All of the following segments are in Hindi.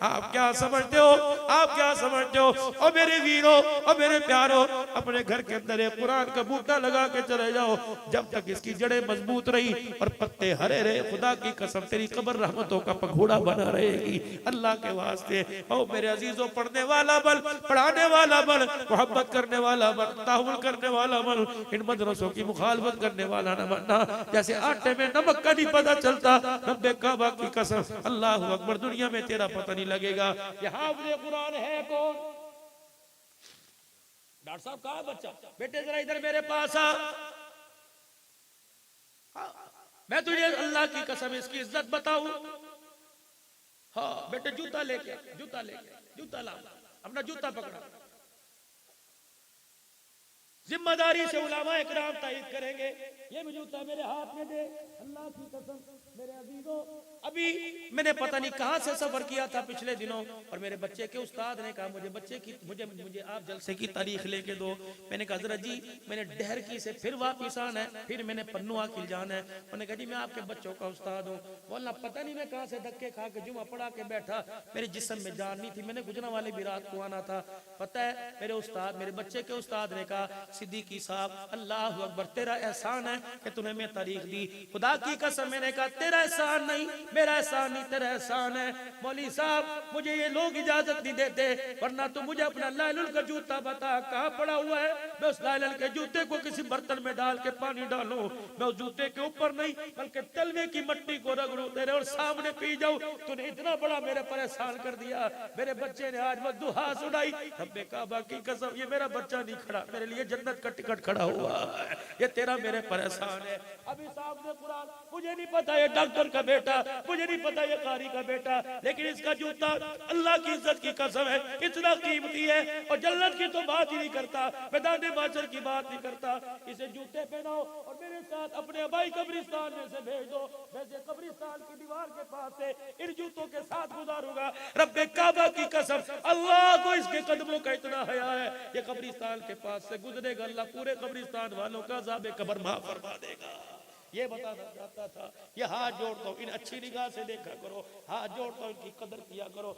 आप क्या समझते हो, आप क्या समझते हो? और मेरे वीरों और मेरे प्यारों, अपने घर के अंदर एक कुरान का बूटा लगा के चले जाओ। जब तक इसकी जड़ें मजबूत रही और पत्ते हरे रहे, खुदा की कसम तेरी कब्र रहमतों का पघोड़ा बना रहेगी। अल्लाह के वास्ते ओ मेरे अजीजों, पढ़ने वाला बल, पढ़ाने वाला बल, मोहब्बत करने वाला बल, ताहुल करने वाला बल, इन मदरसों की मुखालफत करने वाला न बनना। जैसे आटे में नमक का नहीं पता चलता, रब्बे काबा की कसम, अल्लाह अकबर, दुनिया में तेरा पता नहीं लगेगा। ये हाफिज़ कुरान है कौन? डॉक्टर साहब कहाँ है बच्चा? बेटे जरा इधर मेरे पास आ। मैं तुझे अल्लाह की कसम इसकी इज्जत बताऊं। हाँ बेटे, जूता लेके, जूता लेके, जूता ला, अपना जूता पकड़ा। जिम्मेदारी से उलामा इकराम तायद करेंगे। ये भी जूता मेरे हाथ में दे, अल्लाह की कसम मेरे अजीजों। अभी मैंने पता नहीं कहां से सफर किया था पिछले दिनों, और मेरे बच्चे के उस्ताद ने कहा मुझे बच्चे की मुझे आप जलसे की तारीख लेके दो। मैंने कहा हज़रत जी मैंने डहर की से फिर वापिस आना है, फिर मैंने पन्नू आकिल जाना है। उन्होंने कहा जी मैं आपके बच्चों का उस्ताद हूँ। बोलना पता नहीं मैं कहां से धक्के खा के जुमा पढ़ा के बैठा, मेरे जिस्म में जान नहीं थी। मैंने गुजरा वाले भी रात को आना था। पता है मेरे उस्ताद, मेरे बच्चे के उस्ताद ने कहा सिद्दीकी साहब अल्लाह अकबर, तेरा एहसान है कि तूने मैं तारीख दी। खुदा की कसम मैंने कहा तेरा एहसान नहीं, मेरा एहसान नहीं, तेरा एहसान है। मौली साहब मुझे ये लोग इजाजत नहीं देते, वरना तो मुझे अपना लाइलुल का जूता बता कहाँ पड़ा हुआ है। मैं उस लाइलुल के जूते को किसी बर्तन में डाल के पानी डालूं, मैं उस जूते के ऊपर नहीं बल्कि तलवे की मट्टी को रगड़ूं तेरे और सामने पी जाऊं। तूने इतना बड़ा मेरे पर एहसान कर दिया। मेरे बच्चे ने आज वह दुआ सुनाई, रब्बे काबा की कसम ये मेरा बच्चा नहीं खड़ा, मेरे लिए जन्नत का टिकट खड़ा हुआ है। ये तेरा मेरे पर एहसान है। अभी सामने कुरान, मुझे नहीं पता ये डॉक्टर का बेटा, मुझे नहीं पता ये कारी का बेटा, लेकिन इसका जूता अल्लाह की इज्जत की कसम है इतना कीमती है। और जन्नत की तो बात ही नहीं करता, मैदान माशर की बात नहीं करता। इसे जूते पहनाओ और मेरे साथ अपने अबाई कब्रिस्तान में से भेज दो। वैसे कब्रिस्तान की दीवार के पास से इन जूतों के साथ गुजारूंगा। रब्बे काबा की कसम अल्लाह को इसके कदमों का इतना हया है, ये कब्रिस्तान के पास से गुजरेगा, अल्लाह पूरे कब्रिस्तान वालों का अज़ाब कब्र माफ फरमा देगा। ये बताना चाहता था। ये हाथ जोड़ता हूं, इन अच्छी निगाह से देखा करो, हाथ जोड़ता हूं, इनकी कदर किया करो।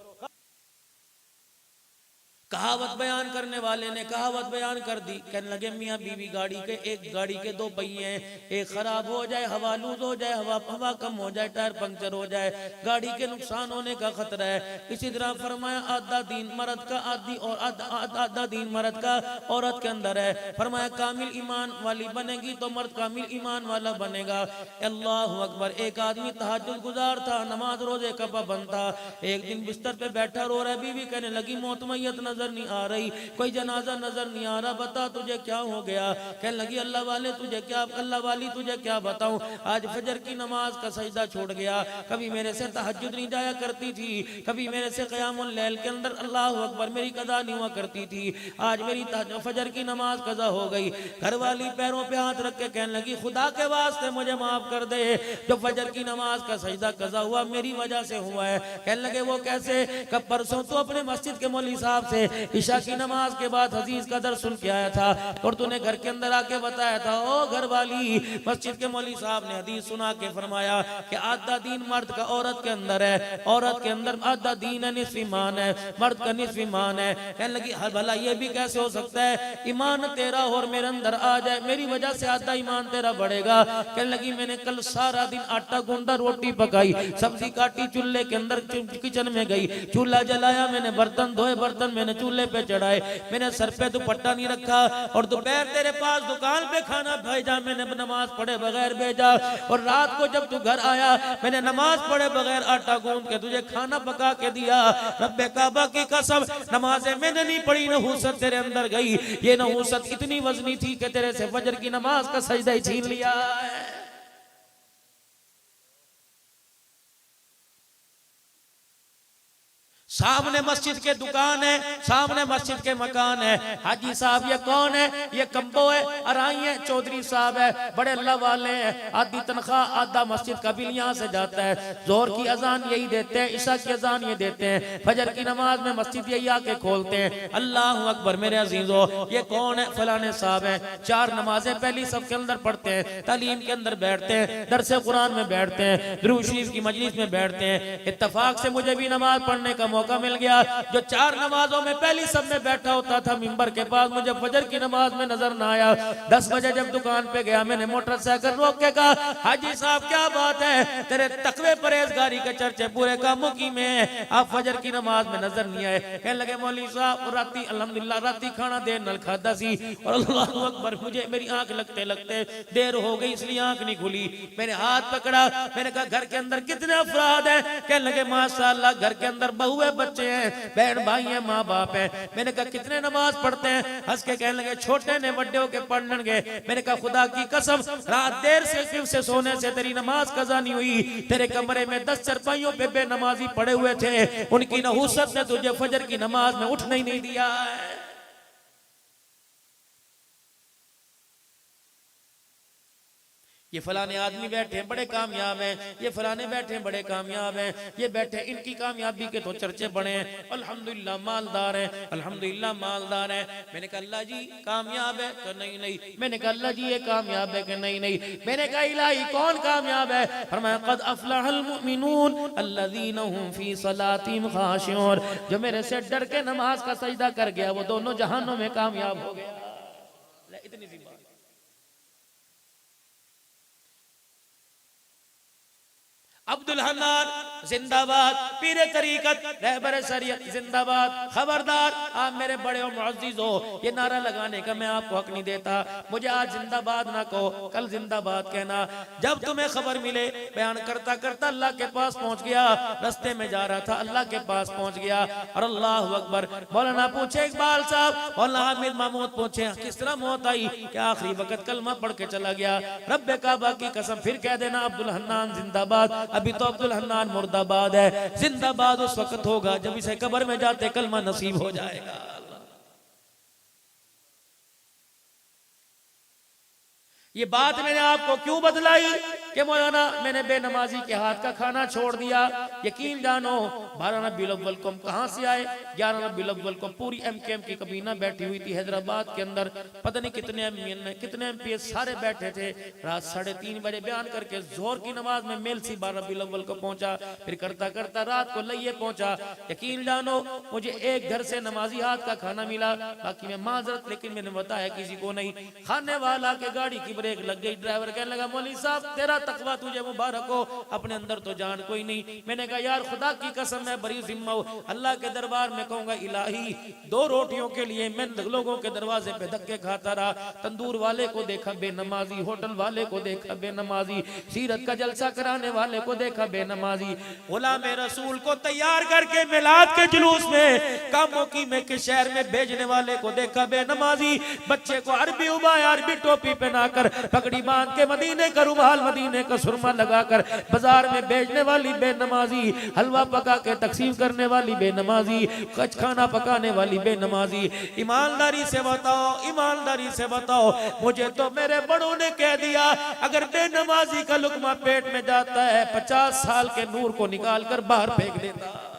कहावत बयान करने वाले ने कहावत बयान कर दी। कहने लगे मियाँ बीवी गाड़ी के, एक गाड़ी के दो पहिए हैं, एक खराब हो जाए, हवा लूज हो जाए, हवा कम हो जाए, टायर पंक्चर हो जाए, गाड़ी के नुकसान होने का खतरा है। इसी तरह फरमाया आधा दीन मर्द का आदि और आधा दीन मर्द का औरत के अंदर है। फरमाया कामिल ईमान वाली बनेगी तो मर्द कामिल ईमान वाला बनेगा। अल्लाह अकबर। एक आदमी तहज्जुद गुजार था, नमाज रोजे का पाबंद था। एक दिन बिस्तर पे बैठा रो रहा है, बीवी कहने लगी मौत मैयत नजर नहीं आ रही, कोई जनाजा नजर नहीं आ रहा, बता तुझे क्या हो गया। कहने लगी अल्लाह वाले तुझे क्या, अल्लाह वाली तुझे क्या बताऊं, आज फजर की नमाज का सजदा छोड़ गया। कभी मेरे से तहज्जुद नहीं जाया करती थी, कभी मेरे से क़यामुल लैल के अंदर अल्लाह अकबर मेरी कदा नहीं हुआ करती थी, आज मेरी फजर की नमाज कजा हो गई। घर वाली पैरों पे हाथ रख के कहने लगी खुदा के वास्ते मुझे माफ कर दे, जो फजर की नमाज का सजदा कजा हुआ मेरी वजह से हुआ है। कहने लगे वो कैसे? कब परसों तो अपने मस्जिद के मौलवी साहब से ईशा की नमाज के बाद हदीस का दर्स सुन के आया था और तूने घर के अंदर आके बताया था ओ घर वाली, मस्जिद के मौलवी साहब ने हदीस सुना के फरमाया कि आधा दीन मर्द का औरत के अंदर है, औरत के अंदर आधा दीन है, निस्फ ईमान है, मर्द का निस्फ ईमान है। कहने लगी भला ये भी कैसे हो सकता है, ईमान तेरा और मेरे अंदर आ जाए, मेरी वजह से आधा ईमान तेरा बढ़ेगा। कहने लगी मैंने कल सारा दिन आटा गूंदा, रोटी पकाई, सब्जी काटी, चूल्हे के अंदर किचन में गई, चूल्हा जलाया, मैंने बर्तन धोए, बर्तन मैंने चूल्हे पे चढ़ाए, मैंने सर पे दुपट्टा नहीं रखा और दोपहर तेरे पास दुकान पे खाना भेजा, मैंने नमाज पढ़े बगैर भेजा और रात को जब तू घर आया मैंने नमाज पढ़े बगैर आटा गूंद के तुझे खाना पका के दिया। रब्बे काबा की कसम नमाजें मैंने नहीं पढ़ी, नहूसत तेरे अंदर गई। ये नहूसत इतनी वजनी थी कि तेरे से फजर की नमाज का सजदा ही छीन लिया है। सामने मस्जिद के दुकान है, सामने मस्जिद के मकान है। हाजी साहब ये कौन है? ये कंबो है, अराई है, चौधरी साहब है, बड़े अल्लाह वाले हैं, आधी तनख्वाह आधा मस्जिद का बिल यहाँ से जाता है। जोहर की अजान यही देते हैं, ईशा की अजान ये देते हैं, फजर की नमाज में मस्जिद यही आके खोलते हैं। अल्लाह अकबर। मेरे अजीजों ये कौन है? फलाने साहब है, 4 नमाजें पहली सब के अंदर पढ़ते हैं, तालीम के अंदर बैठते हैं, दरसे कुरान में बैठते हैं, दुरूद शरीफ की मजलिस में बैठते हैं। इत्तफाक से मुझे भी नमाज पढ़ने का मौका मौका मिल गया। जो 4 नमाजों में पहली सब में बैठा होता था मिंबर के पास, मुझे फजर की नमाज में नजर ना आया। 10 बजे जब दुकान पे गया, मैंने मोटरसाइकिल रोक के कहा, हाजी साहब क्या बात है, तेरे तकवे परहेजगारी के चर्चे पूरे कामों की में, आप फजर की नमाज में नजर नहीं आए। कहने लगे मौलवी साहब राती अल्हम्दुलिल्लाह राती खाना देर नाल खादा सी और अल्लाहु अकबर मुझे मेरी आंख लगते लगते देर हो गई इसलिए आंख नहीं खुली। मैंने हाथ पकड़ा, मैंने कहा घर के अंदर कितने अफराद हैं? कहने लगे माशाअल्लाह घर के अंदर बहुए बच्चे हैं, बहन भाई हैं, माँ बाप हैं। मैंने कहा कितने नमाज पढ़ते हैं? हंस के कहने लगे छोटे ने बड़े होके पढ़ने। मैंने कहा खुदा की कसम रात देर से सोने से तेरी नमाज कज़ा नहीं हुई। तेरे कमरे में 10 चरपाइयों पे बेनमाजी पड़े हुए थे, उनकी नहूसत ने तुझे फजर की नमाज में उठने ही नहीं दिया है। ये फलाने आदमी बैठे बड़े कामयाब हैं, ये फलाने बैठे बड़े कामयाब हैं, ये बैठे इनकी कामयाबी के तो चर्चे बड़े हैं, अल्हम्दुलिल्लाह मालदार हैं, अल्हम्दुलिल्लाह मालदार हैं। मैंने कहा अल्लाह जी कामयाब है? तो नहीं नहीं। मैंने कहा अल्लाह जी ये कामयाब है कि नहीं नहीं। मैंने कहा इलाही कौन कामयाब है? फरमाया क़द अफ़लहल मुमिनून अल्लज़ीना हुम फ़ी सलातिहिम ख़ाशिऊन, जो मेरे से डर के नमाज का सजदा कर गया वो दोनों जहानों में कामयाब हो गया। इतनी सी बात। अब्दुल हन्नान जिंदाबाद, पीर तरीकत रहबर शरीयत जिंदाबाद। खबरदार आप मेरे बड़े हो मुअज़्ज़िज़ हो, ये नारा लगाने का मैं आपको हक नहीं देता। मुझे आज जिंदाबाद ना कहो, कल जिंदाबाद कहना। जब तुम्हें खबर मिले, बयान करता करता अल्लाह के पास पहुंच गया। रास्ते में जा रहा था, अल्लाह के पास पहुंच गया और अल्लाहु अकबर। मौलाना पूछे इकबाल साहब, मौलाना हामिद महमूद पूछे किस तरह मौत आई? क्या आखिरी वक्त कलमा पढ़ के चला गया? रब्बे काबा की कसम फिर कह देना अब्दुल हन्नान जिंदाबाद। अभी तो अब्दुल हन्नान मुर्दाबाद है, जिंदाबाद उस वक्त होगा जब इसे कब्र में जाते कलमा नसीब हो जाएगा। ये बात मैंने आपको क्यों बतलाई कि मौलाना मैंने बेनमाजी के हाथ का खाना छोड़ दिया। यकीन जानो 12 रबीउल अव्वल को कहां से आए, 11 रबीउल अव्वल को पूरी एमकेएम की कबीना बैठी हुई थी हैदराबाद के अंदर। पता नहीं कितने एमपीएस सारे बैठे थे। रात 3:30 बजे बयान करके जोहर की नमाज में मेल सी 12 रबीउल अव्वल को पहुंचा, फिर करता करता रात को लइये पहुंचा। यकीन जानो मुझे एक घर से नमाजी हाथ का खाना मिला, बाकी में माजरत, लेकिन मैंने बताया किसी को नहीं। खाने वाला के गाड़ी की ब्रेक लग गई, ड्राइवर कहने लगा मौलवी साहब तेरा तकवा तुझे मुबारक हो, अपने अंदर तो जान कोई नहीं। मैंने कहा यार खुदा की कसम मैं बड़ी जिम्मा हूं, अल्लाह के दरबार में कहूंगा इलाही 2 रोटियों के लिए मैं लोगों के दरवाजे पे धक्के खाता रहा। तंदूर वाले को देखा बेनमाजी, होटल वाले को देखा बेनमाजी, सीरत का जलसा कराने वाले को देखा बेनमाजी, गुलाम रसूल को तैयार करके मिलाद के जुलूस में कामों की में के शहर में भेजने वाले को देखा बेनमाजी, बच्चे को अरबी उबाया, अरबी टोपी पहनाकर पगड़ी बांध के मदीने का रुमाल, मदीने का सुरमा लगाकर बाजार में बेचने वाली बेनमाजी, हलवा पका के तकसीम करने वाली बेनमाजी, कच खाना पकाने वाली बेनमाजी। ईमानदारी से बताओ, ईमानदारी से बताओ, मुझे तो मेरे बड़ों ने कह दिया अगर बेनमाजी का लुकमा पेट में जाता है 50 साल के नूर को निकाल कर बाहर फेंक देता।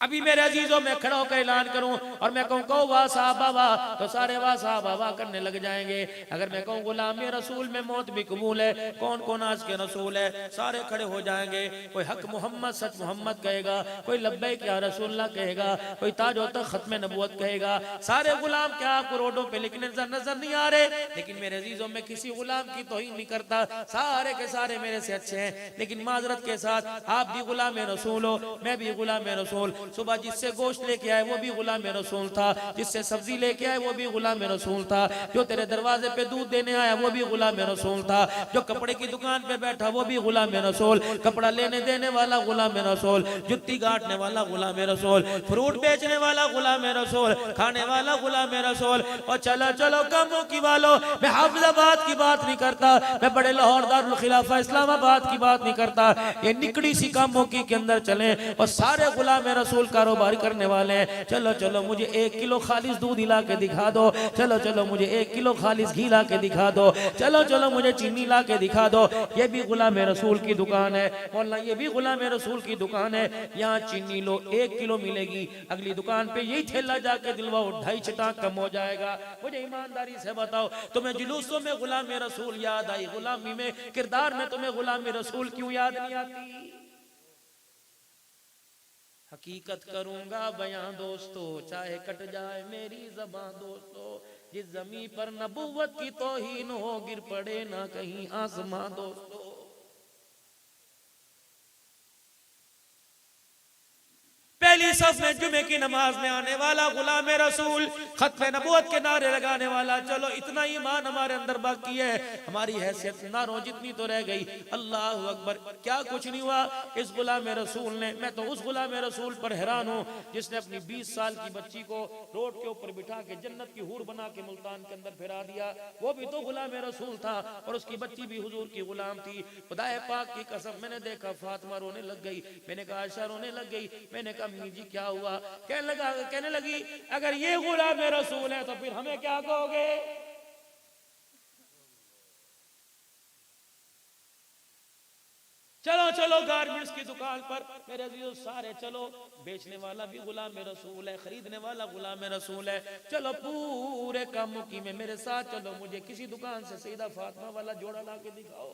अभी मेरे अजीजों में खड़ा होकर ऐलान करूं और मैं कहूं कहो वाह साहबा वाह, तो सारे वाह साहबा वाह करने लग जाएंगे। अगर मैं कहूं गुलाम रसूल में मौत भी कबूल है, कौन कौन आज के रसूल है, सारे खड़े हो जाएंगे। कोई हक मोहम्मद सच मोहम्मद कहेगा, कोई लब्बैक या रसूलुल्लाह कहेगा, कोई ताज होता खत्म नबूवत कहेगा। सारे गुलाम क्या आपको रोडों पे लिखने नजर नहीं आ रहे? लेकिन मेरे अजीजों में किसी गुलाम की तौहीन नहीं करता, सारे के सारे मेरे से अच्छे हैं। लेकिन माजरत के साथ आप भी गुलाम रसूल हो, मैं भी गुलाम रसूल। सुबह जिससे गोश्त लेके आए वो भी गुलाम रसूल था, जिससे सब्जी लेके आए वो भी गुलाम रसूल था, जो तेरे दरवाजे पे दूध देने आया वो भी गुलाम रसूल था, जो कपड़े की दुकान पे बैठा वो भी गुलाम रसूल, कपड़ा लेने देने वाला गुलाम रसूल, जुत्ती गांठने वाला गुलाम रसूल, फ्रूट बेचने वाला गुलाम रसूल, खाने वाला गुलाम रसूल। और चलो चलो कामों की वालों, मैं हाफिजाबाद की बात नहीं करता, मैं बड़े लाहौर दारुल खिलाफा इस्लामाबाद की बात नहीं करता, ये निकड़ी सी कामों की के अंदर चले और सारे गुलाम रसूल रसूल कारोबार करने वाले हैं, चलो चलो मुझे 1 किलो खालिस दूध ला के दिखा दो, चलो चलो मुझे 1 किलो खालिस घी ला के दिखा दो, चलो चलो मुझे चीनी ला के दिखा दो। ये भी गुलाम रसूल की दुकान है मौला, ये भी गुलाम रसूल की दुकान है। यहाँ चीनी लो 1 किलो मिलेगी, अगली दुकान पे यही ठेला जाके दिलवाओ 2.5 चटाक कम हो जाएगा। मुझे ईमानदारी से बताओ, तुम्हें जुलूसों में गुलाम रसूल याद आई, गुलामी में किरदार में तुम्हें गुलाम रसूल क्यों याद नहीं आती? हकीकत करूंगा बयां दोस्तों, चाहे कट जाए मेरी ज़बां दोस्तों, जिस ज़मीं पर नबुव्वत की तौहीन हो गिर पड़े ना कहीं आसमां दोस्तों। पहली सफ में जुमे की नमाज में आने वाला गुलाम रसूल, खत्म नबूवत के नारे लगाने वाला। चलो इतना ईमान हमारे अंदर बाकी है, हमारी हैसियत नारों जितनी तो रह गई। अल्लाह अकबर, क्या कुछ नहीं हुआ इस गुलाम रसूल ने। मैं तो उस गुलाम रसूल पर हैरान हूँ जिसने अपनी 20 साल की बच्ची को रोड के ऊपर बिठा के जन्नत की हूर बना के मुल्तान के अंदर फिरा दिया। वो भी तो गुलाम रसूल था और उसकी बच्ची भी हुजूर की गुलाम थी। खुदाए पाक की कसम, मैंने देखा फातिमा रोने लग गई, मैंने कहा आयशा रोने लग गई, मैंने कहा अम्मी जी क्या हुआ? कहने लगी अगर ये गुलाम रसूल है तो फिर हमें क्या कहोगे? चलो चलो गारमेंट्स की दुकान पर मेरे अजीजों सारे चलो, बेचने वाला भी गुलाम रसूल है, खरीदने वाला गुलाम रसूल है। चलो पूरे कामों की में मेरे साथ चलो, मुझे किसी दुकान से सईदा फातिमा वाला जोड़ा ला के दिखाओ।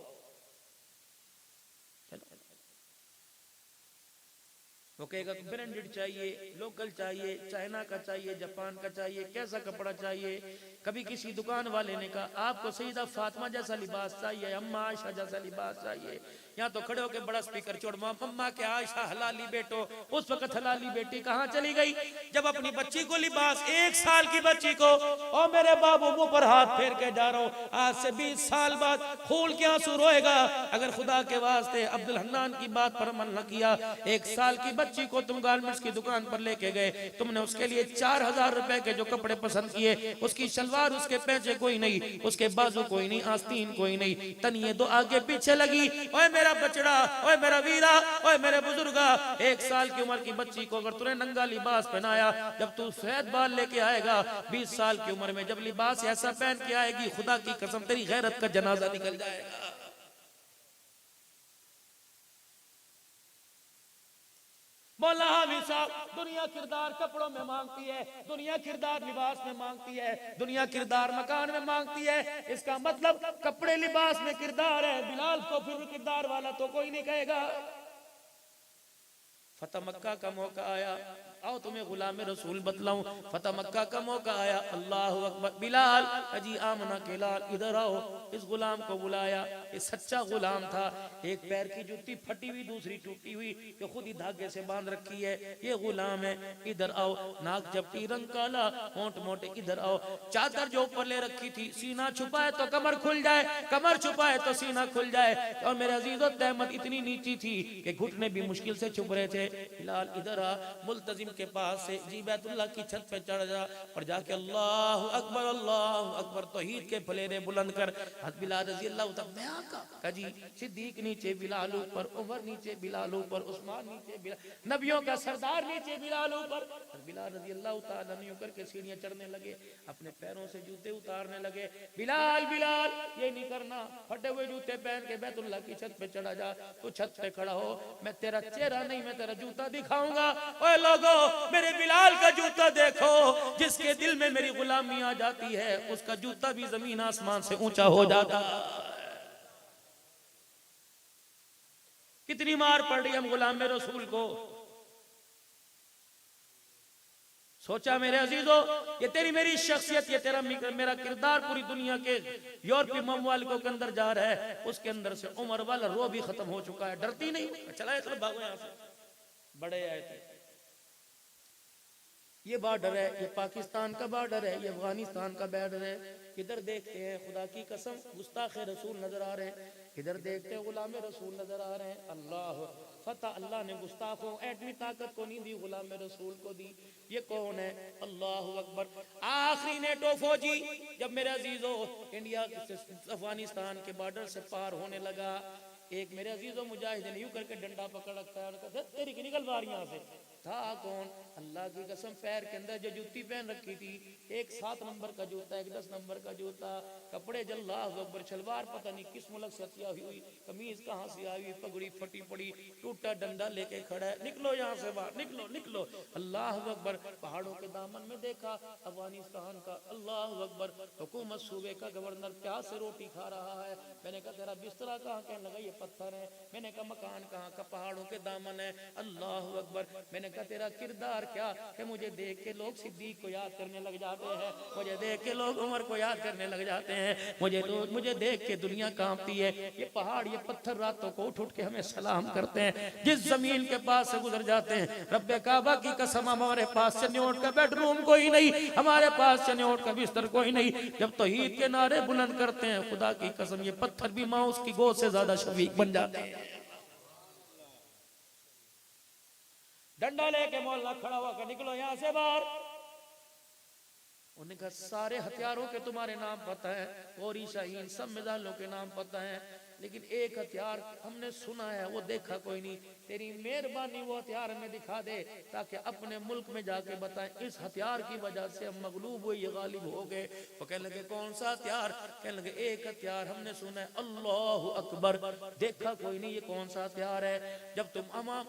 चलो वो कहेगा ब्रांडेड चाहिए, लोकल चाहिए, चाइना का चाहिए, जापान का चाहिए, कैसा कपड़ा चाहिए। कभी किसी दुकान वाले ने कहा आपको सईदा फातिमा जैसा लिबास चाहिए, अम्मा आयशा जैसा लिबास चाहिए। यहाँ तो खड़े होकर बड़ा स्पीकर छोड़, मम्मा के आयशा हलाली बेटो। उस वक्त हलाली बेटी कहाँ चली गई जब अपनी बच्ची को लिबास, 1 साल की बच्ची को, और मेरे बाबू मुंह पर हाथ फेर के जा रहा हूँ, आज से 20 साल बाद खून के आंसू रोएगा अगर खुदा के वास्ते अब्दुल हन्नान की बात पर अमल न किया। 1 साल की बच्ची को तुम गारमेंट्स की दुकान पर लेके गए, तुमने उसके लिए 4000 रुपए के जो कपड़े पसंद किए, उसकी शलवार, उसके पैचे कोई नहीं, उसके बाजू कोई नहीं, आस्तीन कोई नहीं, तनिए दो आगे पीछे लगी। ओए मेरा बचड़ा, ओए मेरा वीरा, ओए मेरे बुजुर्गा, 1 साल की उम्र की बच्ची को अगर तूने नंगा लिबास पहनाया, जब तू सफेद बाल लेके आएगा 20 साल की उम्र में, जब लिबास ऐसा पहन के आएगी, खुदा की कसम तेरी गैरत का जनाजा निकल जाएगा। मौला हामिद साहब, दुनिया किरदार कपड़ों में मांगती है, दुनिया किरदार लिबास में मांगती है, दुनिया किरदार मकान में मांगती है। इसका मतलब कपड़े लिबास में किरदार है। बिलाल को फिर किरदार वाला तो कोई नहीं कहेगा। फतह मक्का का मौका आया, आओ तुम्हें गुलाम रसूल बतलाऊं। फतह मक्का का मौका आया, अल्लाह अकबर, बिलाल अजी आमना के लाल इधर आओ। इस गुलाम को बुलाया, ये सच्चा गुलाम था। एक पैर की जूती फटी हुई, दूसरी टूटी हुई, ये खुद ही धागे से बांध रखी है, ये गुलाम है। इधर आओ, नाक झपटी, रंग काला, होंठ मोटे, इधर आओ। चादर जो ऊपर ले रखी थी, सीना छुपाए तो कमर खुल जाए, कमर छुपाए तो सीना खुल जाए। और मेरे अजीजों तहमत इतनी नीची थी कि घुटने भी मुश्किल से छुप रहे थे। बिलाल इधर आ, मुल्तजिम के पास से जी बैतुल्लाह की छत पे चढ़ जा और जाके अल्लाह अकबर तौहीद के फलेरे बुलंद कर। हज़रत बिलाल रज़ी अल्लाह तआला जी, सिद्दीक नीचे, बिलाल ऊपर, उमर नीचे, बिलाल ऊपर, उस्मान नीचे, बिलाल, नबियों का सरदार नीचे, बिलाल ऊपर। बिलाल रज़ी अल्लाह तआला अन्हु करके सीढ़ियां चढ़ने लगे, अपने पैरों से जूते उतारने लगे। बिलाल बिलाल ये नहीं करना, फटे हुए जूते पहन के बैतुल्लाह की छत पे चढ़ा जा। तू छत पे खड़ा हो, मैं तेरा चेहरा नहीं, मैं तेरा जूता दिखाऊंगा। ओए लोगो, मेरे बिलाल का जूता देखो, जिसके दिल में मेरी गुलामी आ जाती है, उसका जूता भी जमीन आसमान से ऊंचा हो जाता। कितनी मार पड़ रही हम गुलाम रसूल को। सोचा मेरे अजीजों, ये तेरी मेरी शख्सियत, ये तेरा मेरा किरदार पूरी दुनिया के यूरोपीय ममवालिकों के अंदर जा रहा है। उसके अंदर से उमर वाला रो भी खत्म हो चुका है, डरती नहीं, चला चलो भागो यहाँ से। बड़े आए थे, ये बॉर्डर है, ये पाकिस्तान का बॉर्डर है, ये अफगानिस्तान का बॉर्डर है। इधर देखते हैं खुदा की कसम गुस्ताख रसूल नजर आ रहे हैं, इधर देखते हैं गुलाम रसूल नजर आ रहे हैं। अल्लाह फतह, अल्लाह ने गुस्ताखों एटमी ताकत को नहीं दी, गुलाम रसूल को दी। ये कौन है? अल्लाह अकबर। आखिरी नेटो फौजी जब मेरे अजीजों इंडिया अफगानिस्तान के बॉर्डर से पार होने लगा, एक मेरे अजीजों मुजाहिदीन यूं करके डंडा पकड़ रखता है, तेरी की निकल बाहर यहाँ से। था कौन? अल्लाह की कसम, पैर के अंदर जो जूती पहन रखी थी, एक 7 नंबर का जूता, एक 10 नंबर का जूता, कपड़े अल्लाहु अकबर, शलवार पता नहीं किस मुल्क से आई हुई, कमीज कहाँ से आई हुई, पगड़ी फटी पड़ी, टूटा डंडा लेके खड़ा है, निकलो यहाँ से बाहर, निकलो निकलो। अल्लाहु अकबर। पहाड़ों के दामन में देखा अफगानिस्तान का, अल्लाहु अकबर, हुकूमत सूबे का गवर्नर प्यास से रोटी खा रहा है। मैंने कहा तेरा बिस्तरा कहाँ? कहने लगा ये पत्थर है। मैंने कहा मकान कहाँ का? पहाड़ों के दामन है। अल्लाहु अकबर। मैंने कहा तेरा किरदार क्या कि मुझे देख के लोग सिद्दीक को याद करने लग जाते हैं, मुझे देख के लोग उमर को याद करने लग जाते हैं, मुझे देख के दुनिया कांपती है। ये पहाड़, ये पत्थर रातों को उठ उठ के हमें सलाम करते हैं। जिस जमीन के पास से गुजर जाते हैं, रब्बे काबा की कसम, हमारे पास चन्योट का बेडरूम कोई नहीं, हमारे पास चन्योट का बिस्तर कोई नहीं। जब तौहीद के नारे बुलंद करते हैं, खुदा की कसम ये पत्थर भी माँ उसकी गोद से ज्यादा शफीक बन जाते हैं। डंडा लेके मौला खड़ा हुआ कर, निकलो यहां से बाहर। उन्हें कहा सारे हथियारों के तुम्हारे नाम पता है, और शाहीन सब मिसाइलों के नाम पता है, लेकिन एक हथियार हमने सुना है, वो देखा कोई नहीं। तेरी मेहरबानी वो हथियार हमें दिखा दे, ताकि अपने मुल्क में जाके बताएं इस हथियार की वजह से हम मगलूब हुए, ये गालिब हो गए। वो कहने लगे कौन सा हथियार? कहने लगे एक हथियार हमने सुना है, अल्लाहु अकबर, देखा कोई नहीं, ये कौन सा हथियार है? जब तुम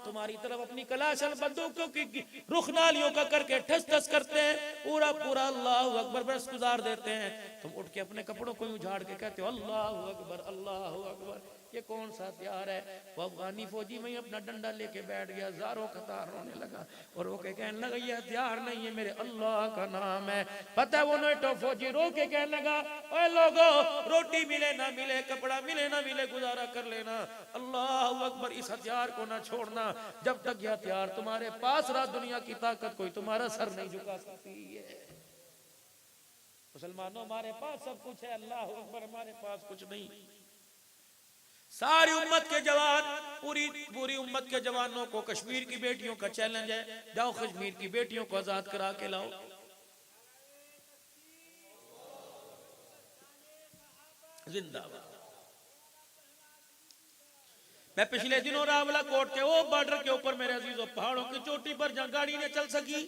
तुम्हारी तरफ अपनी कलाशन बंदूकों की रुख नालियों का करके ठस ठस करते हैं, पूरा पूरा अल्लाहु अकबर बरस गुजार देते हैं, तुम उठ के अपने कपड़ों को उजाड़ के कहते हो अल्लाहु अकबर अल्लाहु अकबर। ये कौन सा हथियार है? वो अफगानी फौजी में अपना डंडा लेके बैठ गया, ज़ारों कतार रोने लगा और वो कहने लगा ये हथियार नहीं है, मेरे अल्लाह का नाम है। पता है वो नोटो फौजी रो के कहने लगा, ओए लोगो, रोटी मिले ना मिले, कपड़ा मिले ना मिले, गुजारा कर लेना, अल्लाहु अकबर, इस हथियार को ना छोड़ना। जब तक ये हथियार तुम्हारे पास रहा, दुनिया की ताकत कोई तुम्हारा सर नहीं झुका सकती है। मुसलमानों, हमारे पास सब कुछ है, अल्लाहु अकबर, हमारे पास कुछ नहीं। सारी उम्मत के जवान, पूरी उम्मत के जवानों को कश्मीर की बेटियों का चैलेंज है, जाओ कश्मीर की बेटियों को आजाद करा के लाओ। जिंदाबाद। मैं पिछले दिनों रावला कोट के वो बॉर्डर के ऊपर, मेरे अजीजों, पहाड़ों की चोटी पर जहां गाड़ी ने चल सकी,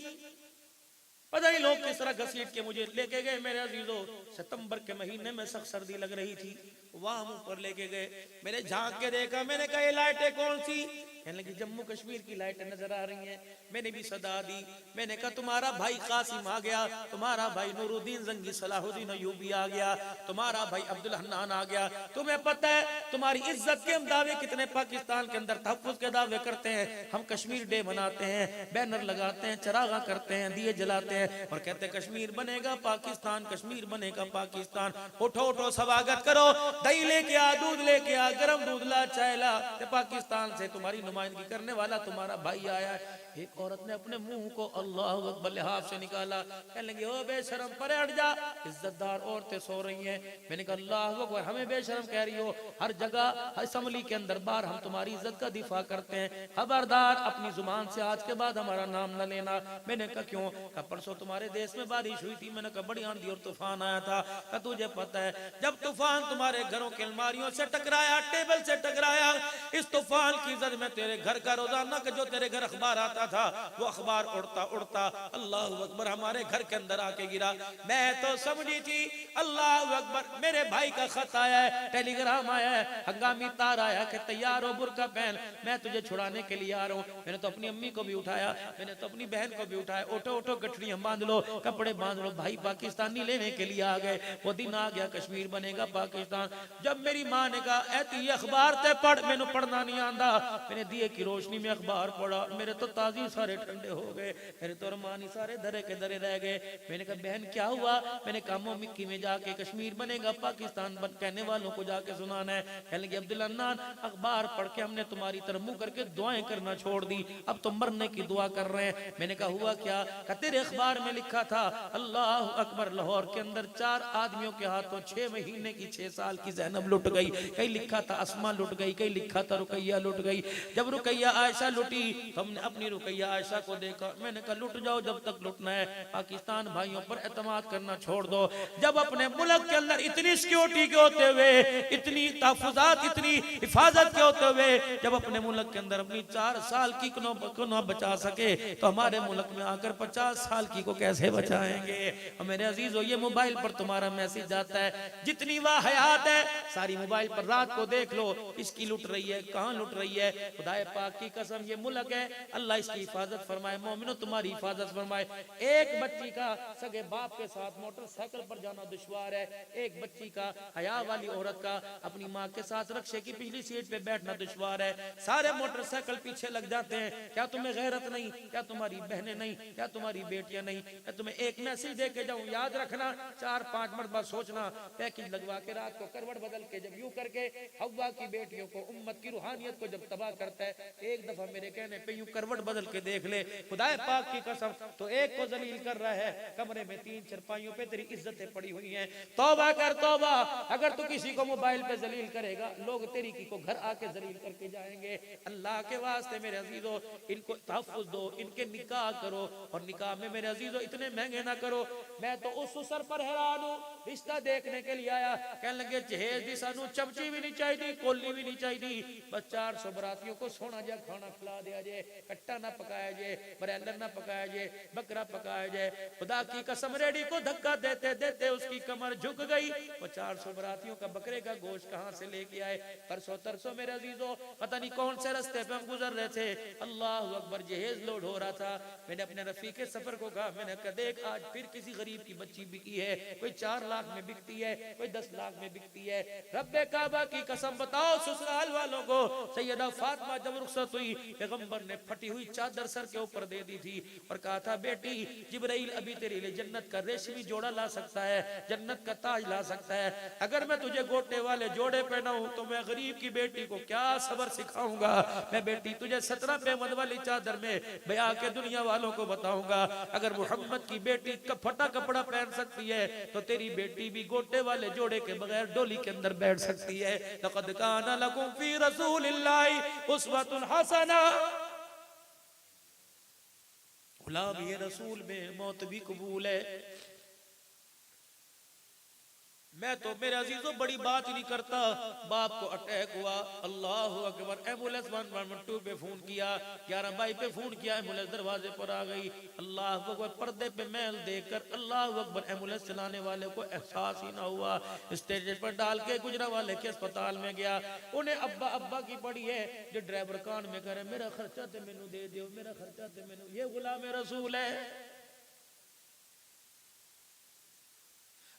पता ही लोग किस तरह घसीट के मुझे लेके गए। मेरे अजीजों, सितंबर के महीने में सख्त सर्दी लग रही थी, वहां ऊपर लेके गए, मैंने झांक के देखा, मैंने कहा ये लाइटें कौन सी? कहने लगी जम्मू कश्मीर की लाइटें नजर आ रही हैं। मैंने भी सदा दी, मैंने कहा तुम्हारा भाई कासिम आ गया, तुम्हारा भाई नूरुद्दीन जंगी सलाहुद्दीन अय्यूबी आ गया, तुम्हारा भाई अब्दुल हन्नान आ गया। तुम्हें पता है तुम्हारी इज्जत के हम दावे कितने पाकिस्तान के अंदर तहफ्फुज़ के दावे करते हैं। हम कश्मीर डे मनाते हैं, बैनर लगाते हैं, चरागा करते हैं, दिए जलाते हैं और कहते हैं कश्मीर बनेगा पाकिस्तान, कश्मीर बनेगा पाकिस्तान। उठो उठो, स्वागत करो, दही लेके आ, दूध लेके आ, गरम दूध ला, चाय ला, पाकिस्तान से तुम्हारी नुमाइंदगी करने वाला तुम्हारा भाई आया है। एक औरत ने अपने मुंह को अल्लाह अकबर लिहाज से निकाला, कहने लगी ओ बेशरम, परे हट जा, इज्जतदार औरतें सो रही हैं। मैंने कहा अल्लाह अकबर, हमें बेशरम कह रही हो? हर जगह असम्बली के अंदर बार हम तुम्हारी इज्जत का दिफा करते हैं, खबरदार अपनी जुबान से आज के बाद हमारा नाम न लेना। मैंने कहा क्यों? कहा परसों तुम्हारे देश में बारिश हुई थी। मैंने कहा बड़ी आंधी और तूफान आया था। कहा तुझे पता है जब तूफान तुम्हारे घरों के अलमारियों से टकराया, टेबल से टकराया, इस तूफान की जद में तेरे घर का रोजाना का जो तेरे घर अखबार आता था, वो अखबार उड़ता उड़ता अल्लाह अकबर हमारे घर के अंदर आके गिरा। मैं तो समझी थी अल्लाह अकबर मेरे भाई का खत आया है, टेलीग्राम आया है, हंगामी तार आया कि तैयार हो, बुर्का पहन, मैं तुझे छुड़ाने के लिए आ रहा हूँ। मैंने तो अपनी अम्मी को भी उठाया, मैंने तो अपनी बहन को भी उठाया, उठो उठो, गठड़ियां बांध लो, कपड़े बांध लो, भाई पाकिस्तानी लेने के लिए आ गए। वो दिन आ गया, कश्मीर बनेगा पाकिस्तान। जब मेरी माँ ने कहा ऐ अखबार ते पढ़, मैंने पढ़ना नहीं आंदा, मैंने दिए की रोशनी में अखबार पढ़ा, मेरे तो ताजी सारे ठंडे हो गए, मेरे तो अरमानी सारे धरे के धरे रह गए। मैंने कहा बहन क्या हुआ? मैंने कहा मिक्की में जाके कश्मीर बनेगा पाकिस्तान कहने वालों को जाके सुनाना है। कहने लगे अब्दुल हन्नान, अखबार पढ़ के हमने तुम्हारी तरफ मुंह करके दुआएं करना छोड़ दी, अब तो मरने की दुआ कर रहे हैं। मैंने कहा हुआ क्या? तेरे अखबार में लिखा था अल्लाह अकबर, लाहौर के अंदर 4 आदमियों के हाथों 6 महीने की 6 साल की ज़ैनब लुट गई, कहीं लिखा था अस्मा लुट गई, कहीं लिखा था रुकैया लुट गई। जब जब रुकैया आयशा लुटी तो हमने अपनी रुकैया आयशा को देखा, मैंने कहा लुट जाओ जब तक लुटना है, पाकिस्तान भाइयों पर एतमाद करना छोड़ दो। जब अपने मुल्क के अंदर इतनी सिक्योरिटी के होते हुए, इतनी तहफुजात, इतनी हिफाजत के होते हुए, जब अपने मुल्क के अंदर अपनी 4 साल की को न बचा सके तो हमारे मुल्क में आकर 50 साल की को कैसे बचाएंगे। मेरे अजीजों, ये मोबाइल पर तुम्हारा मैसेज आता है, जितनी वाह हयात है सारी मोबाइल पर, रात को देख लो इसकी लुट रही है, कहां लुट रही है। खुदाए पाक की कसम ये मुल्क है, अल्लाह इसकी हिफाजत फरमाए, मोमिनो तुम्हारी हिफाजत फरमाए। एक बच्ची का सगे बाप के साथ मोटरसाइकिल पर जाना दुश्वार है, एक बच्ची का हया वाली औरत का अपनी माँ के साथ रक्शे की पिछली सीट पे बैठना दुश्वार है। सारे मोटरसाइकिल पीछे लग जाते हैं। क्या तुम्हें गैरत नहीं? क्या तुम्हारी बहनें नहीं? क्या तुम्हारी बेटियां नहीं? मैं तुम्हें एक मैसेज दे के जाऊं, याद रखना, 4-5 मरतबा सोचना, पैकेज लगवा के रात को करवट बदल के जब यूं करके हव्वा की बेटियों को, उम्मत की रूहानियत को जब तबाह करता है, एक दफा मेरे कहने पे यूं करवट बदल के देख ले। खुदाए पाक की कसम, तो एक को जलील कर रहा है, कमरे में 3 चरपाइयों पे तेरी इज्जतें पड़ी हुई हैं। तौबा कर तौबा, अगर तू किसी को मोबाइल पे जलील करेगा, लोग तेरी की को घर आके जलील करके जाएंगे। अल्लाह के वास्ते मेरे अजीजों, इनको तहफ्फुज दो, इनके निकाह करो, और निकाह में मेरे अजीजों इतने महंगे ना करो। मैं तो उस सर पर हैरान हूँ, रिश्ता देखने के लिए आया, कहने लगे जहेज दी सानू चमची भी नहीं चाहिए, कोली भी नहीं चाहिए, बस 400 बरातियों को सोना जा खाना खिला दिया जाए, कट्टा ना पकाया जाए, बरैलर ना पकाया जाए, बकरा पकाया जाए। खुदा की कसम, रेडी को धक्का देते देते उसकी कमर झुक गई। वो 400 बरातियों का बकरे का गोश्त कहां से लेके आए? परसों तरसों मेरे अजीजों, पता नहीं कौन से रास्ते पे हम गुजर रहे थे, अल्लाह अकबर, जहेज लोड हो रहा था। मैंने अपने रफीक सफर को कहा, मैंने कहा देख आज फिर किसी गरीब की बच्ची बिकी है, कोई 4 लाख में बिकती है, कोई 10 लाख में बिकती है। रब्बे काबा की कसम बताओ, ससुराल वालों को सैयदा फातिमा जब रुखसत हुई, पैगंबर ने फटी हुई चादर सर के ऊपर दे दी थी और कहा था बेटी, जिब्राइल अभी तेरे लिए जन्नत का रेशमी जोड़ा ला सकता है, जन्नत का ताज ला सकता है। अगर मैं तुझे गोटे वाले जोड़े पहनाऊं तो मैं गरीब की बेटी को क्या सबर सिखाऊंगा। मैं बेटी तुझे 17 पेमद वाली चादर में बया के दुनिया वालों को बताऊंगा। अगर मुहम्मद की बेटी फटा कपड़ा पहन सकती है तो तेरी बेटी भी गोटे वाले जोड़े के बगैर डोली के अंदर बैठ सकती है। लक़द काना लकुम फी रसूलिल्लाहि उस्वतुन हसना, गुलाम ये रसूल में मौत भी कबूल है। मैं तो मेरे अजीजों बड़ी बात ही नहीं करता, बाप को अटैक हुआ, अल्लाह अकबर, एम्बुलेंस 112 पे फोन किया, 11 बाई पे फोन किया, एम्बुलेंस दरवाजे पर आ गई। अल्लाह अकबर, पर्दे पे मैल देखकर अल्लाह अकबर, एम्बुलेंस चलाने वाले को एहसास ही ना हुआ। स्टेज पर डाल के गुजरा वाले के अस्पताल में गया, उन्हें अब्बा अब्बा की पड़ी है, जो ड्राइवर कान में करे मेरा खर्चा ते मैनू दे दो, मेरा खर्चा ते मैनू। ये गुलाम रसूल है,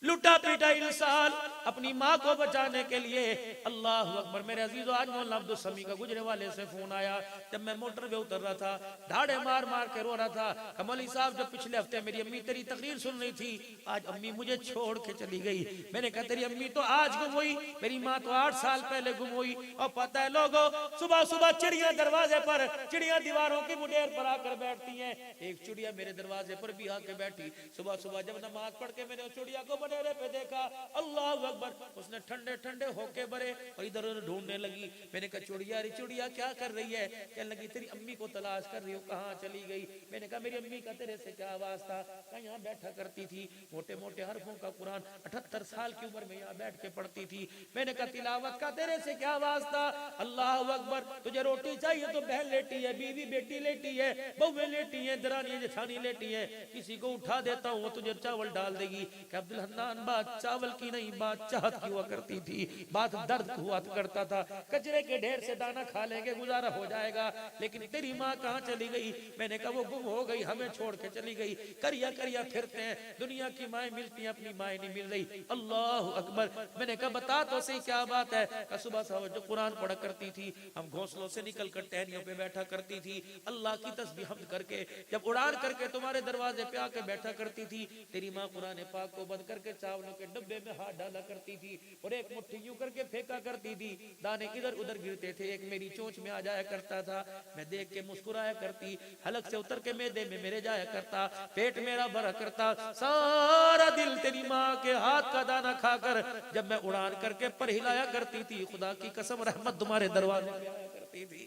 लुटा पीटा इंसान अपनी माँ को बचाने के लिए। अल्लाह अकबर, मेरे अजीजों, आज मौलाना अब्दुल समी का गुजरे वाले से फोन आया, जब मैं मोटर पे उतर रहा था, ढाड़े मार मार के रो रहा था। कमली साहब, जब पिछले हफ्ते मेरी अम्मी तेरी तकरीर सुन रही थी, आज अम्मी मुझे छोड़ के चली गई। मैंने कहा तेरी अम्मी तो आज गुम हुई, मेरी माँ तो 8 साल पहले गुम हुई। और पता है लोगों, सुबह सुबह चिड़िया दरवाजे पर, चिड़िया दीवारों की मुडेर पर आकर बैठती है। एक चिड़िया मेरे दरवाजे पर भी आके बैठी। सुबह सुबह जब नमाज पढ़ के मैंने चिड़िया को बनेरे पे देखा, अल्लाह अकबर, उसने ठंडे ठंडे होके भरे और इधर उधर ढूंढने लगी। मैंने कहा चिड़िया रे चिड़िया क्या कर रही है? कहने लगी तेरी अम्मी को तलाश कर रही हूँ, कहाँ चली गई? मैंने कहा मेरी अम्मी का तेरे से क्या वास्ता? कहा यहाँ बैठा करती थी, मोटे मोटे हरफों का कुरान 78 साल की उम्र में यहाँ बैठ के पढ़ती थी। मैंने कहा तिलावत का तेरे से क्या वास्ता? अल्लाह अकबर, तुझे रोटी चाहिए तो बहन लेटी है, बीवी बेटी लेटी है, बहुएं लेटी है, दरानी जेठानी लेटी है, किसी को उठा देता हूँ वो तुझे चावल डाल देगी। कि अब्दुल हन्नान, बात चावल की नहीं, बात चाहत की हुआ करती थी, बात दर्द हुआ करता था। कचरे के ढेर से दाना खा लेंगे गुजारा हो जाएगा, लेकिन तेरी माँ कहाँ चली गई? मैंने कहा वो गुम हो गई, हमें छोड़ के चली गई। करिया करिया फिरते हैं, दुनिया की माएँ मिलती हैं, अपनी माएँ नहीं मिल रही। अल्लाह अकबर, मैंने कहा बता तो सही क्या बात है? सुबह सुबह जो कुरान पढ़ा करती थी, हम घोंसलों से निकल कर टहनियों पे बैठा करती थी, अल्लाह की तस्बीह हमद करके, जब उड़ान करके तुम्हारे दरवाजे पे आके बैठा करती थी। तेरी माँ कुरान पाक को बंद करके चावलों के डब्बे में हाथ डाला करती थी और एक मुट्ठी यूं करके फेंका करती थी, दाने इधर उधर गिरते थे, एक मेरी चोंच में आ जाया करता था, मैं देख के मुस्कुराया करती, हलक से उतर के मैदे में मेरे जाया करता, पेट मेरा भरा करता, सारा दिल तेरी माँ के हाथ का दाना खाकर जब मैं उड़ान करके पर हिलाया करती थी। खुदा की कसम रहमत तुम्हारे दरवाजे पे आया करती थी।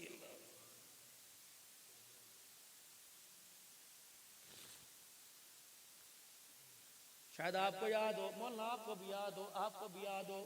शायद आपको याद हो, मौलाना आपको भी याद हो, आपको भी याद हो,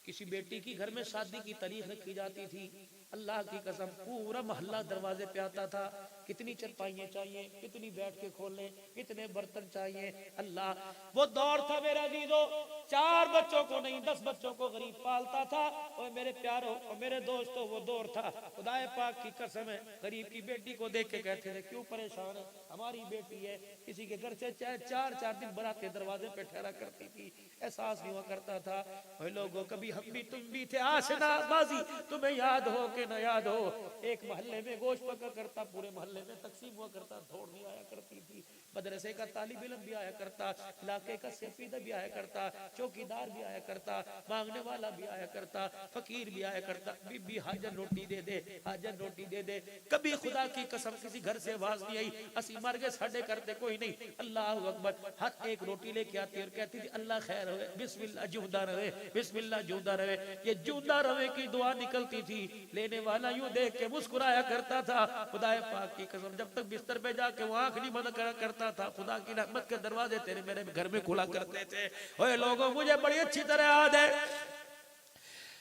किसी बेटी की घर में शादी की तारीख रखी जाती थी, अल्लाह की कसम पूरा मोहल्ला दरवाजे पे आता था, कितनी चरपाइयाँ चाहिए, कितनी बैठ के खोलें, कितने बर्तन चाहिए। अल्लाह, वो दौर था मेरा अजीजों, 4 बच्चों को नहीं 10 बच्चों को गरीब पालता था। और मेरे प्यारों और मेरे दोस्तों, वो दौर था, खुदाए पाक की कसम है, गरीब की बेटी को देख के कहते थे क्यों परेशान है, हमारी बेटी है। किसी के घर से चाहे 4 दिन बरातें दरवाजे पे ठहरा करती थी, एहसास नहीं हुआ करता था। वही लोगों, कभी हम भी तुम भी थे आशना बाजी, तुम्हें याद हो कि न याद हो, एक मोहल्ले में गोश्त पका करता, पूरे मोहल्ले में तकसीम हुआ करता, थोड़ नहीं आया करती थी, मदरसे का तालिब इल्म भी आया करता, इलाके का सफीदा भी आया करता, चौकीदार भी आया करता, मांगने वाला भी आया करता, फकीर भी आया करता, बीबी हाजर रोटी दे दे, हाजर रोटी दे दे। कभी खुदा की कसम किसी घर से आवाज नहीं आई असी मर गए साडे करते कोई नहीं, अल्लाह अकबर। हर एक रोटी लेके आती और कहती थी अल्लाह खैर रहे, बिस्मिल्लाह जिंदा रहे, बिस्मिल्लाह जिंदा रहे। ये जिंदा रहे की दुआ निकलती थी, लेने वाला यूं देख के मुस्कुराया करता था। खुदाए पाक की कसम, जब तक बिस्तर पे जाके वो आंख नहीं बंद करा करता था, खुदा की रहमत के दरवाजे तेरे मेरे घर में खुला करते थे। ओए लोगों, मुझे बड़ी अच्छी तरह याद है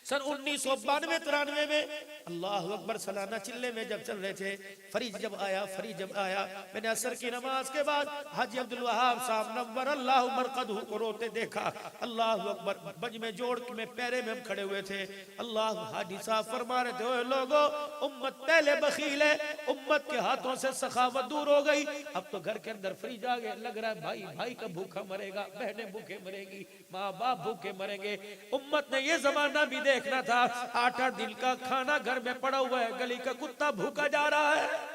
सन 1992-93 में अल्लाह अकबर सालाना चिल्ले में जब चल रहे थे, फरीज जब आया, मैंने असर की नमाज के बाद हाजी अब्दुल वहाब साहब नव्वर अल्लाह मरकदहू को रोते देखा। अल्लाह अकबर, बज में जोड़ के में पैरे में हम खड़े हुए थे। अल्लाह, हाजी साहब फरमा रहे थे, ओए लोगो, उम्मत पहले बखील है, उम्मत के हाथों से सखावत दूर हो गई, अब तो घर के अंदर फ्रिज आ गए, लग रहा है भाई भाई का भूखा मरेगा, बहनें भूखे मरेगी, माँ बाप भूखे मरेंगे। उम्मत ने ये जमाना भी देखना था, 8-8 दिन का खाना घर में पड़ा हुआ है, गली का कुत्ता भूखा जा रहा है।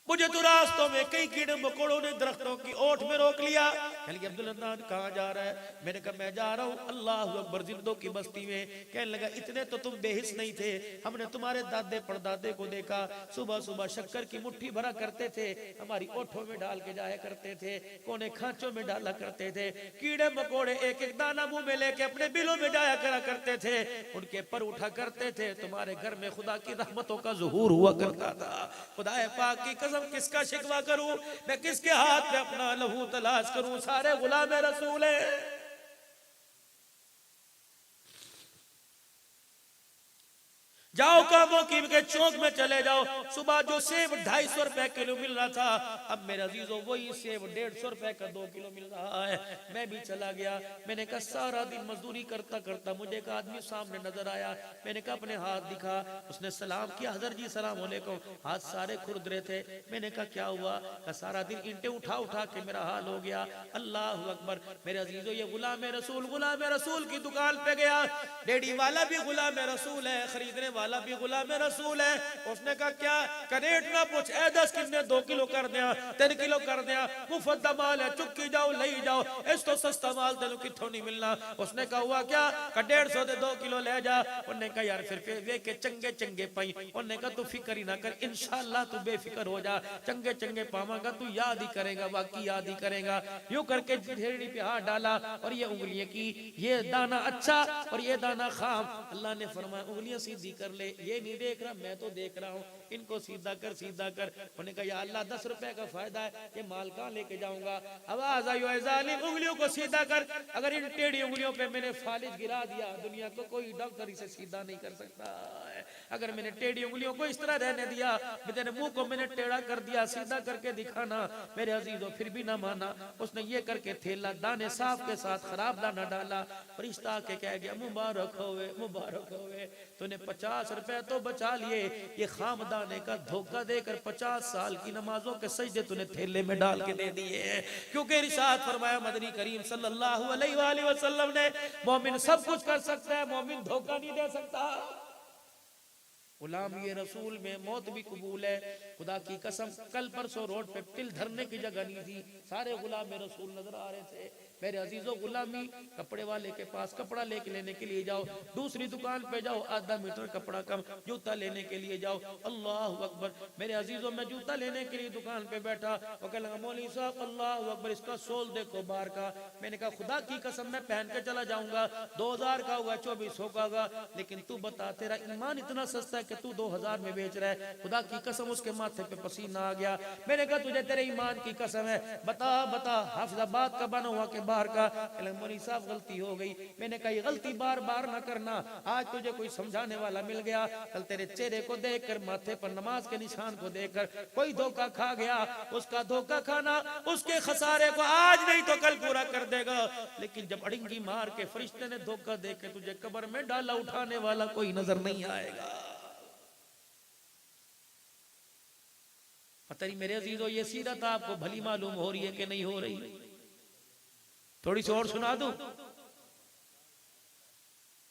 मुझे तो रास्तों में कई कीड़े मकोड़ों ने दरख्तों की ओट में रोक लिया। कहने लगे अब्दुल अदनान कहाँ जा रहा है? मैंने कहा मैं जा रहा हूँ अल्लाह अकबर जिंदों की बस्ती में। कहने लगा इतने तो तुम बेहिस नहीं थे, हमने तुम्हारे दादे परदादे को देखा, सुबह सुबह शक्कर की मुट्ठी भरा करते थे, हमारी ओठों में डाल के जाया करते थे, कोने खांचों में डाला करते थे, कीड़े मकोड़े एक एक दाना मुंह में लेके अपने बिलों में जाया करा करते थे, उनके पर उठा करते थे। तुम्हारे घर में खुदा की रहमतों का ज़ुहूर हुआ करता था। खुदा पाक की कसम, किसका शिकवा करूं मैं, किसके हाथ में अपना लहू तलाश करूं, सारे गुलाम रसूल है। जाओ कामों की के चौक में चले जाओ, सुबह जो सेब 250 रुपए किलो मिल रहा था, अब मेरे अजीजों वही सेब 150 रुपए का 2 किलो मिल रहा है। मैं भी चला गया, मैंने कहा सारा दिन मजदूरी करता करता मुझे एक आदमी सामने नजर आया, मैंने कहा अपने हाथ दिखा, उसने सलाम किया, हजरत जी सलाम अलैकुम, हाथ सारे खुरद रहे थे। मैंने कहा क्या हुआ? कहा सारा दिन ईंटें उठा उठा के मेरा हाल हो गया। अल्लाह अकबर। मेरे अजीजों, ये गुलाम रसूल की दुकान पे गया, रेडी वाला भी गुलाम रसूल है, खरीदने वाला भी गुलाम रसूल है। उसने कहा क्या? करेट ना पूछ, 10 कितने 2 किलो कर दिया, 3 किलो कर दिया, मुफ्त माल है, चुक्की जाओ ले जाओ, इस तो सस्ता माल तेन कितों नहीं मिलना। उसने कहा हुआ क्या? 150 दे 2 किलो ले जा। उन्होंने कहा यार फिर वे के चंगे चंगे पाई। उन्होंने कहा तू फिक्र ही ना कर, इंशाअल्लाह तू बेफिक्र हो जा, चंगे चंगे पावांगा, तू याद ही करेगा, बाकी याद ही करेगा। यूं करके ढेरी पे हाथ डाला और ये उंगलियां की, ये दाना अच्छा और ये दाना खाम। अल्लाह ने फरमाया उंगलियां सीधी कर ले, ये नहीं देख रहा, मैं तो देख रहा हूँ, इनको सीधा कर सीधा कर। उन्होंने कहा या अल्लाह 10 रुपए का फायदा है, ये माल कहाँ लेके जाऊंगा? आवाज आई ओए जालिम, उंगलियों को सीधा कर। अगर इन टेढ़ी उंगलियों पे मैंने फालिज गिरा दिया, दुनिया को कोई डॉक्टर इसे सीधा नहीं कर सकता है। अगर मैंने टेढ़ी उंगलियों को इस तरह रहने दिया, मेरे मुंह को मैंने टेढ़ा कर दिया, सीधा करके दिखाना, मेरे अजीजों फिर भी ना माना। उसने ये करके थैला दाने साफ के साथ खराब दाना डाला, फरिश्ता के कह गया मुबारक होवे, मुबारक होवे, तूने 50 रुपए तो बचा लिए, ये खामदाने का धोखा देकर 50 साल की नमाजों के सजदे तूने थैले में डाल के दे दिए हैं। क्योंकि इरशाद फरमाया मदनी करीम सल्लल्लाहु अलैहि वसल्लम ने, मोमिन सब कुछ कर सकता है, मोमिन धोखा नहीं दे सकता। गुलाम ये रसूल में मौत भी कबूल है। खुदा की कसम, कल परसों रोड पे तिल धरने की जगह नहीं थी, सारे गुलाम रसूल नजर आ रहे थे। मेरे अजीजों, गुलामी कपड़े वाले के पास कपड़ा लेने के लिए जाओ, दूसरी दुकान पे जाओ, आधा मीटर कपड़ा कम, जूता लेने के लिए जाओ, अल्लाह अकबर। मेरे अजीजों, मैं जूता लेने के लिए दुकान पे बैठा, वो कह लगा मौलवी साहब अल्लाह अकबर, इसका सोल देखो बाहर का। मैंने कहा खुदा की कसम मैं पहन के चला जाऊंगा, 2000 का होगा, 2400 का होगा, लेकिन तू बता तेरा ईमान इतना सस्ता है कि तू 2000 में बेच रहा है। खुदा की कसम उसके माथे पे पसीना आ गया। मैंने कहा तुझे तेरे ईमान की कसम है, बता बता हाफिजाबाद का बना हुआ के बाहर का। मौलवी साहब गलती हो गई। मैंने कहा ये गलती बार बार ना करना, आज तुझे कोई समझाने वाला मिल गया, कल तेरे चेहरे को देखकर, माथे पर नमाज के निशान को देखकर कोई धोखा खा गया, उसका धोखा खाना उसके खसारे को आज नहीं तो कल पूरा कर देगा। लेकिन जब अड़ंगी मार के फरिश्ते ने धोखा दे के तुझे कब्र में डाला, उठाने वाला कोई नजर नहीं आएगा। पता नहीं मेरे अजीजों, ये सीरत आपको भली मालूम हो रही है कि नहीं हो रही? थोड़ी सी और सुना दूं।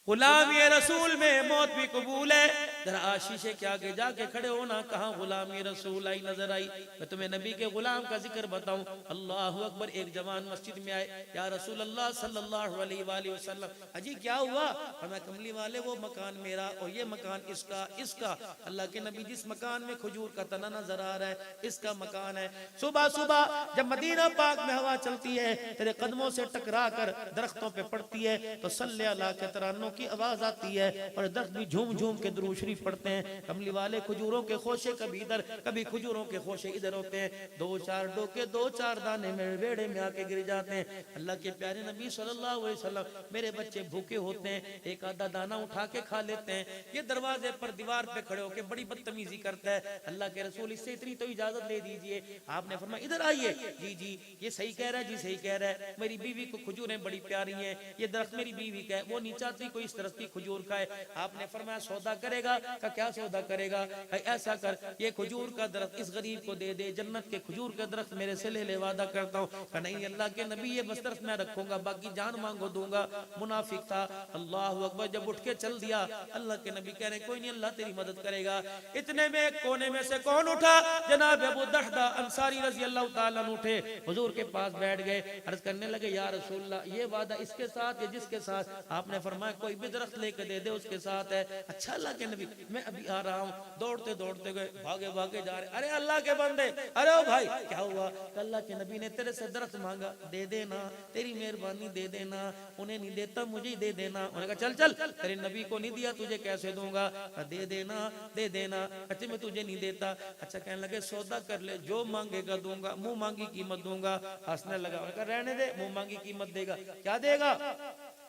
गुलाम ये रसूल में मौत भी कबूल है। जरा आज शीशे के आगे जाके खड़े होना, कहाँ गुलाम ये रसूल आई नजर आई? मैं तुम्हें नबी के गुलाम का जिक्र बताऊं। अल्लाह अकबर। एक जवान मस्जिद में आए, या रसूल अल्लाह सल्लल्लाहु अलैहि वसल्लम, अजी क्या हुआ? मैं कमली वाले वो मकान मेरा और ये मकान इसका इसका। अल्लाह के नबी, जिस मकान में खजूर का तना नजर आ रहा है इसका मकान है। सुबह सुबह जब मदीना पाक में हवा चलती है, तेरे कदमों से टकरा कर दरख्तों पे पड़ती है, तो सल्ले अला के तरानों की आवाज आती है और दरख्त भी झूम झूम के दुरूद शरीफ पढ़ते हैं। कमली वाले खजूरों के खोशे कभी इधर कभी खजूरों के खोशे इधर होते हैं, 2-4 डोके 2-4 दाने मेरे बेड़े में आके गिर जाते हैं। अल्लाह के प्यारे नबी सल्लल्लाहु अलैहि वसल्लम, मेरे बच्चे भूखे होते हैं, एक आधा दाना उठा के खा लेते हैं, ये दरवाजे पर दीवार पे खड़े होके बड़ी बदतमीजी करता है। अल्लाह के रसूल, इससे इतनी तो इजाजत ले दीजिए। आपने फरमाया इधर आइए। जी जी ये सही कह रहा है, जी सही कह रहा है, मेरी बीवी को खजूरें बड़ी प्यारी हैं, ये दरख्त मेरी बीवी का है, वो नहीं चाहती कोई इस तरह की खजूर खाए। आपने फरमाया सौदा करेगा? का क्या सौदा करेगा? ऐसा कर, ये खजूर का दरख्त इस गरीब को दे दे, जन्नत के खजूर का दरख्त मेरे से ले ले, वादा करता हूँ। नहीं अल्लाह के नबी, ये बस दरख्त मैं रखूंगा, बाकी जान मांगो दूंगा। मुनाफिक था। अल्लाह अकबर। जब उठ के चल दिया, अल्लाह के नबी कह रहे कोई नहीं, अल्लाह तेरी मदद करेगा। इतने में एक कोने में से कौन उठा? जनाब अबू दहदा अंसारी रजी अल्लाह ताला उठे, हुजूर के पास बैठ गए, अर्ज करने लगे या रसूलल्लाह, ये वादा इसके साथ या जिसके साथ? आपने फरमाया कोई भी दरख्त लेके दे दे उसके साथ है। अच्छा अल्लाह के नबी, मैं अभी आ रहा हूँ। दौड़ते दौड़ते गए, भागे भागे जा रहे। अरे अल्लाह के बंदे, अरे ओ भाई क्या हुआ? अल्लाह के नबी ने तेरे से दरख्त मांगा, दे देना, तेरी मेहरबानी दे देना। उन्हें नहीं देता, मुझे ही दे देना। उन्होंने कहा चल चल, तेरे नबी को नहीं दिया, तुझे कैसे दूंगा? दे देना दे देना। अच्छा मैं तुझे नहीं देता। अच्छा कहने लगे सौदा कर ले, जो मांगेगा दूंगा, मुंह मांगी कीमत दूंगा। हंसने लगा। उन्होंने कहा रहने दे, मुंह मांगी कीमत देगा? क्या देगा?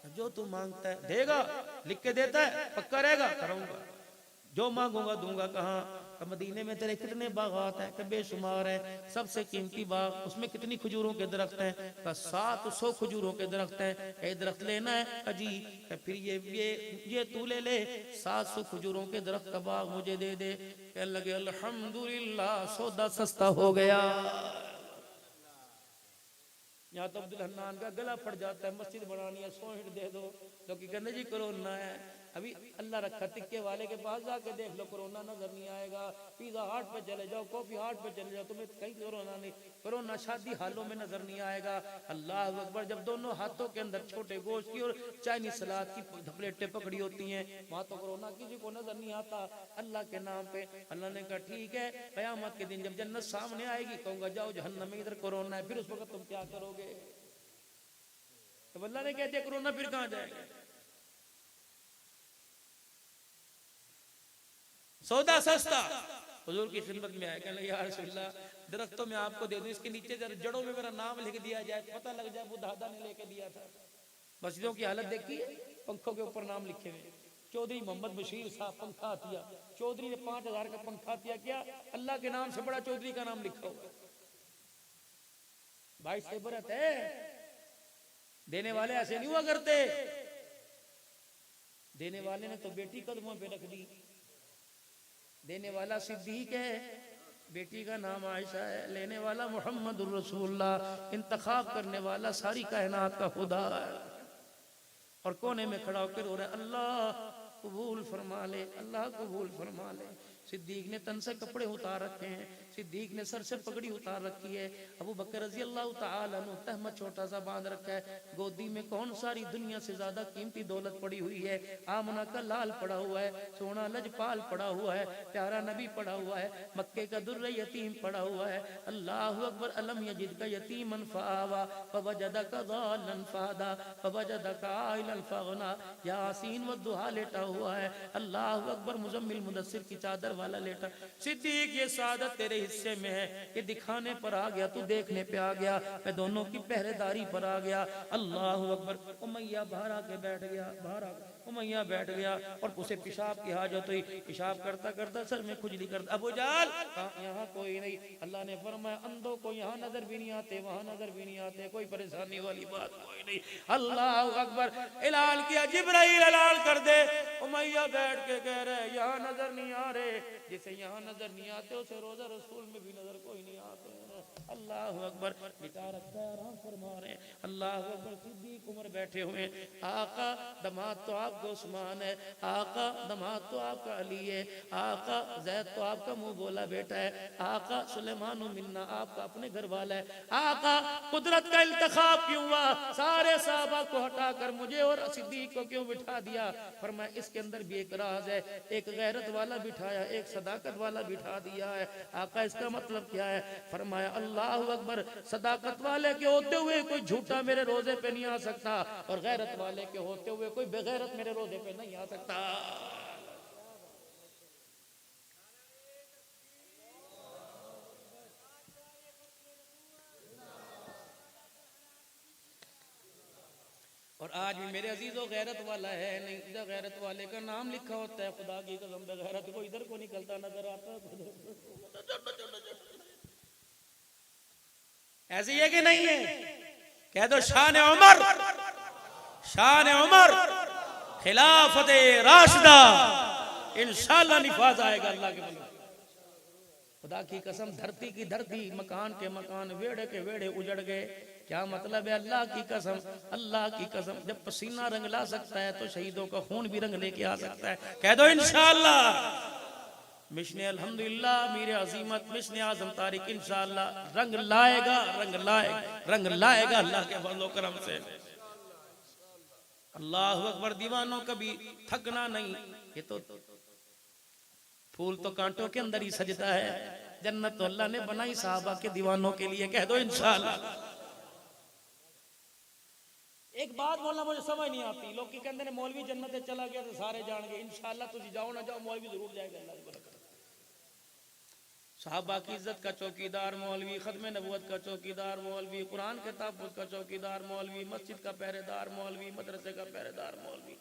जो तू मांगता है देगा, लिख के देता है, पक्का रहेगा? करूंगा, जो मांगूंगा दूंगा। कहाँ? मदीने में तेरे कितने बागात हैं? कि बेशुमार है, सबसे कीमती बाग, उसमें कितनी खजूरों के दरख्त हैं? 700 खजूरों के दरख्त हैं। एक दरख्त लेना है? अजी फिर ये तू ले ले, 700 खजूरों के दरख्त का बाग मुझे दे दे। कहने लगे अल्हम्दुलिल्लाह, सौदा सस्ता हो गया। यहाँ तो अब्दुल हन्नान का गला फट जाता है, मस्जिद बनानी है, 100 ईंट दे दो, तो कहने जी कोरोना है। अभी अल्लाह रखा, टिक्के वाले के पास जाके देख लो, कोरोना नजर नहीं आएगा। पिज्जा हाट पे चले जाओ, कॉफी हाट पे चले जाओ, तुम्हें कहीं कोरोना नहीं। कोरोना शादी हालों में नजर नहीं आएगा। अल्लाह अकबर। जब दोनों हाथों के अंदर छोटे गोश्त की और चाइनीज सलाद की प्लेटें पकड़ी होती हैं, वहां तो कोरोना किसी को नजर नहीं आता। अल्लाह के नाम पे अल्लाह ने कहा ठीक है, कयामत के दिन जब जन्नत सामने आएगी, कहूंगा जाओ जहन्नम में, इधर कोरोना है, फिर उस वक्त तुम क्या करोगे? तो अल्लाह ने कहते कोरोना फिर कहां जाएगा? सौदा सस्ता। हुजूर की खिदमत में आए, कहने यार रसूलल्लाह, दरख्तों में आपको दे दूं, इसके नीचे जड़ों में मेरा नाम लिख दिया जाए, पता लग जाए बुद्धा ने लेके दिया था। मस्जिदों की हालत देखी है, पंखों के ऊपर नाम लिखे हुए। चौधरी मोहम्मद बशीर साहब पंखा दिया, चौधरी ने 5000 का पंखा दिया। क्या अल्लाह के नाम से बड़ा चौधरी का नाम लिखा हुआ? भाई से बरत है, देने वाले ऐसे नहीं हुआ करते। देने वाले ने तो बेटी कदमों पे रख दी। देने वाला सिद्दीक है, बेटी का नाम आयशा है, लेने वाला मोहम्मद रसूलुल्लाह, इंतखाब करने वाला सारी कायनात का खुदा है। और कोने में खड़ा होकर रो रहा है अल्लाह कबूल फरमा ले, अल्लाह कबूल फरमा ले। सिद्दीक ने तन से कपड़े उतार रखे हैं। सिद्दीक ने सर से पगड़ी उतार रखी है, अबू बकर रजी अल्लाह ताला अन्हु तहमत छोटा सा बांध रखा है, गोदी में कौन सारी दुनिया से ज्यादा कीमती दौलत पड़ी हुई है, आमना का लाल पड़ा हुआ है, सोना लजपाल पड़ा हुआ है, प्यारा नबी पड़ा हुआ है, मक्के का दुर्र यतीम पड़ा हुआ है। अल्लाहु अकबर। अलम यजिद का यतीमन फावा फवजदका ज़ालन फादा फवजदका आइलन फगना, यासीन व दुहा लेटा हुआ है। अल्लाहु अकबर। मुजम्मिल मुदस्सिर की चादर वाला लेटा। सिद्दीक ये सादत तेरे हिस्से में है, ये दिखाने पर आ गया, तू देखने पे आ गया, मैं दोनों की पहरेदारी पर आ गया। अल्लाहु अकबर। उमैया बाहर आके बैठ गया, बाहर आके उमैया बैठ गया और उसे पेशाब की हाजत हुई, पेशाब करता करता सर में खुजली करता। अबू जाल यहाँ कोई नहीं। अल्लाह ने फरमाया अंधों को यहाँ नजर भी नहीं आते, वहां नजर भी नहीं आते, कोई परेशानी वाली बात कोई नहीं। अल्लाह अकबर। ऐलान किया जिब्राइल ऐलान कर दे। उमैया बैठ के कह रहे यहाँ नजर नहीं आ रहे, जिसे यहाँ नजर नहीं आते उसे रोजा रसूल में भी नजर कोई नहीं आते। अल्लाह अकबर। बिता रखता है, आराम फरमा रहे। अल्लाह अकबर। सिद्दीक उमर बैठे हुए, आका दमाद तो आपका उस्मान है, आका दमाद तो आपका अली है, आका जैद तो आपका मुंह बोला बेटा है, आका सुलेमान मिन्ना आपका अपने घर वाला है, आका कुदरत का इंतखाब क्यों हुआ, सारे साहबा को हटाकर मुझे और सिद्दीक को क्यों बिठा दिया। फरमाया इसके अंदर भी एक राज है, एक गैरत वाला बिठाया, एक सदाकत वाला बिठा दिया है। आका इसका मतलब क्या है। फरमाया अल्लाहु अकबर। सदाकत वाले के होते हुए कोई झूठा मेरे रोजे पे नहीं आ सकता, और गैरत वाले के होते हुए कोई बेगैरत मेरे रोजे पे नहीं आ सकता। और आज भी मेरे अजीजों गैरत वाला है नहीं, इधर गैरत वाले का नाम लिखा होता है, खुदा की कसम बेगैरत को इधर को निकलता नजर आता है। ऐसे ही है कि नहीं है। कह दो शान उमर, शान उमर खिलाफत राशिदा इंशाअल्लाह निफाज आएगा अल्लाह के बंदे। खुदा की कसम धरती की धरती, मकान के मकान, वेड़े के वेड़े उजड़ गए। क्या मतलब है। अल्लाह की कसम, अल्लाह की कसम, जब पसीना रंग ला सकता है तो शहीदों का खून भी रंग लेके आ सकता है। कह दो इंशाअल्लाह। मिशन अल्हम्दुलिल्लाह मीरे अजीमत मिशन आजम तारिक इंशाअल्लाह रंग लाएगा, रंग लाएगा, रंग लाएगा अल्लाह के फजल करम से। अल्लाह अकबर। दीवानों कभी थकना नहीं। ये तो फूल तो कांटों के अंदर ही सजता है, जन्नत तो अल्लाह ने बनाई साहबा के दीवानों के लिए। कह दो इंशाअल्लाह। एक बात बोलना मुझे समझ नहीं आती, लोग की कहते हैं मौलवी जन्नत चला गया तो सारे जान गए। इंशाअल्लाह तुझे जाओ ना जाओ, मौलवी जरूर जाएगा अल्लाह की बरकत। साहबा की इज्जत का चौकीदार मौलवी, खत्म नबूवत का चौकीदार मौलवी, कुरान के तहफ़्फ़ुज़ का चौकीदार मौलवी, मस्जिद का पहरेदार मौलवी, मदरसे का पहरेदार मौलवी,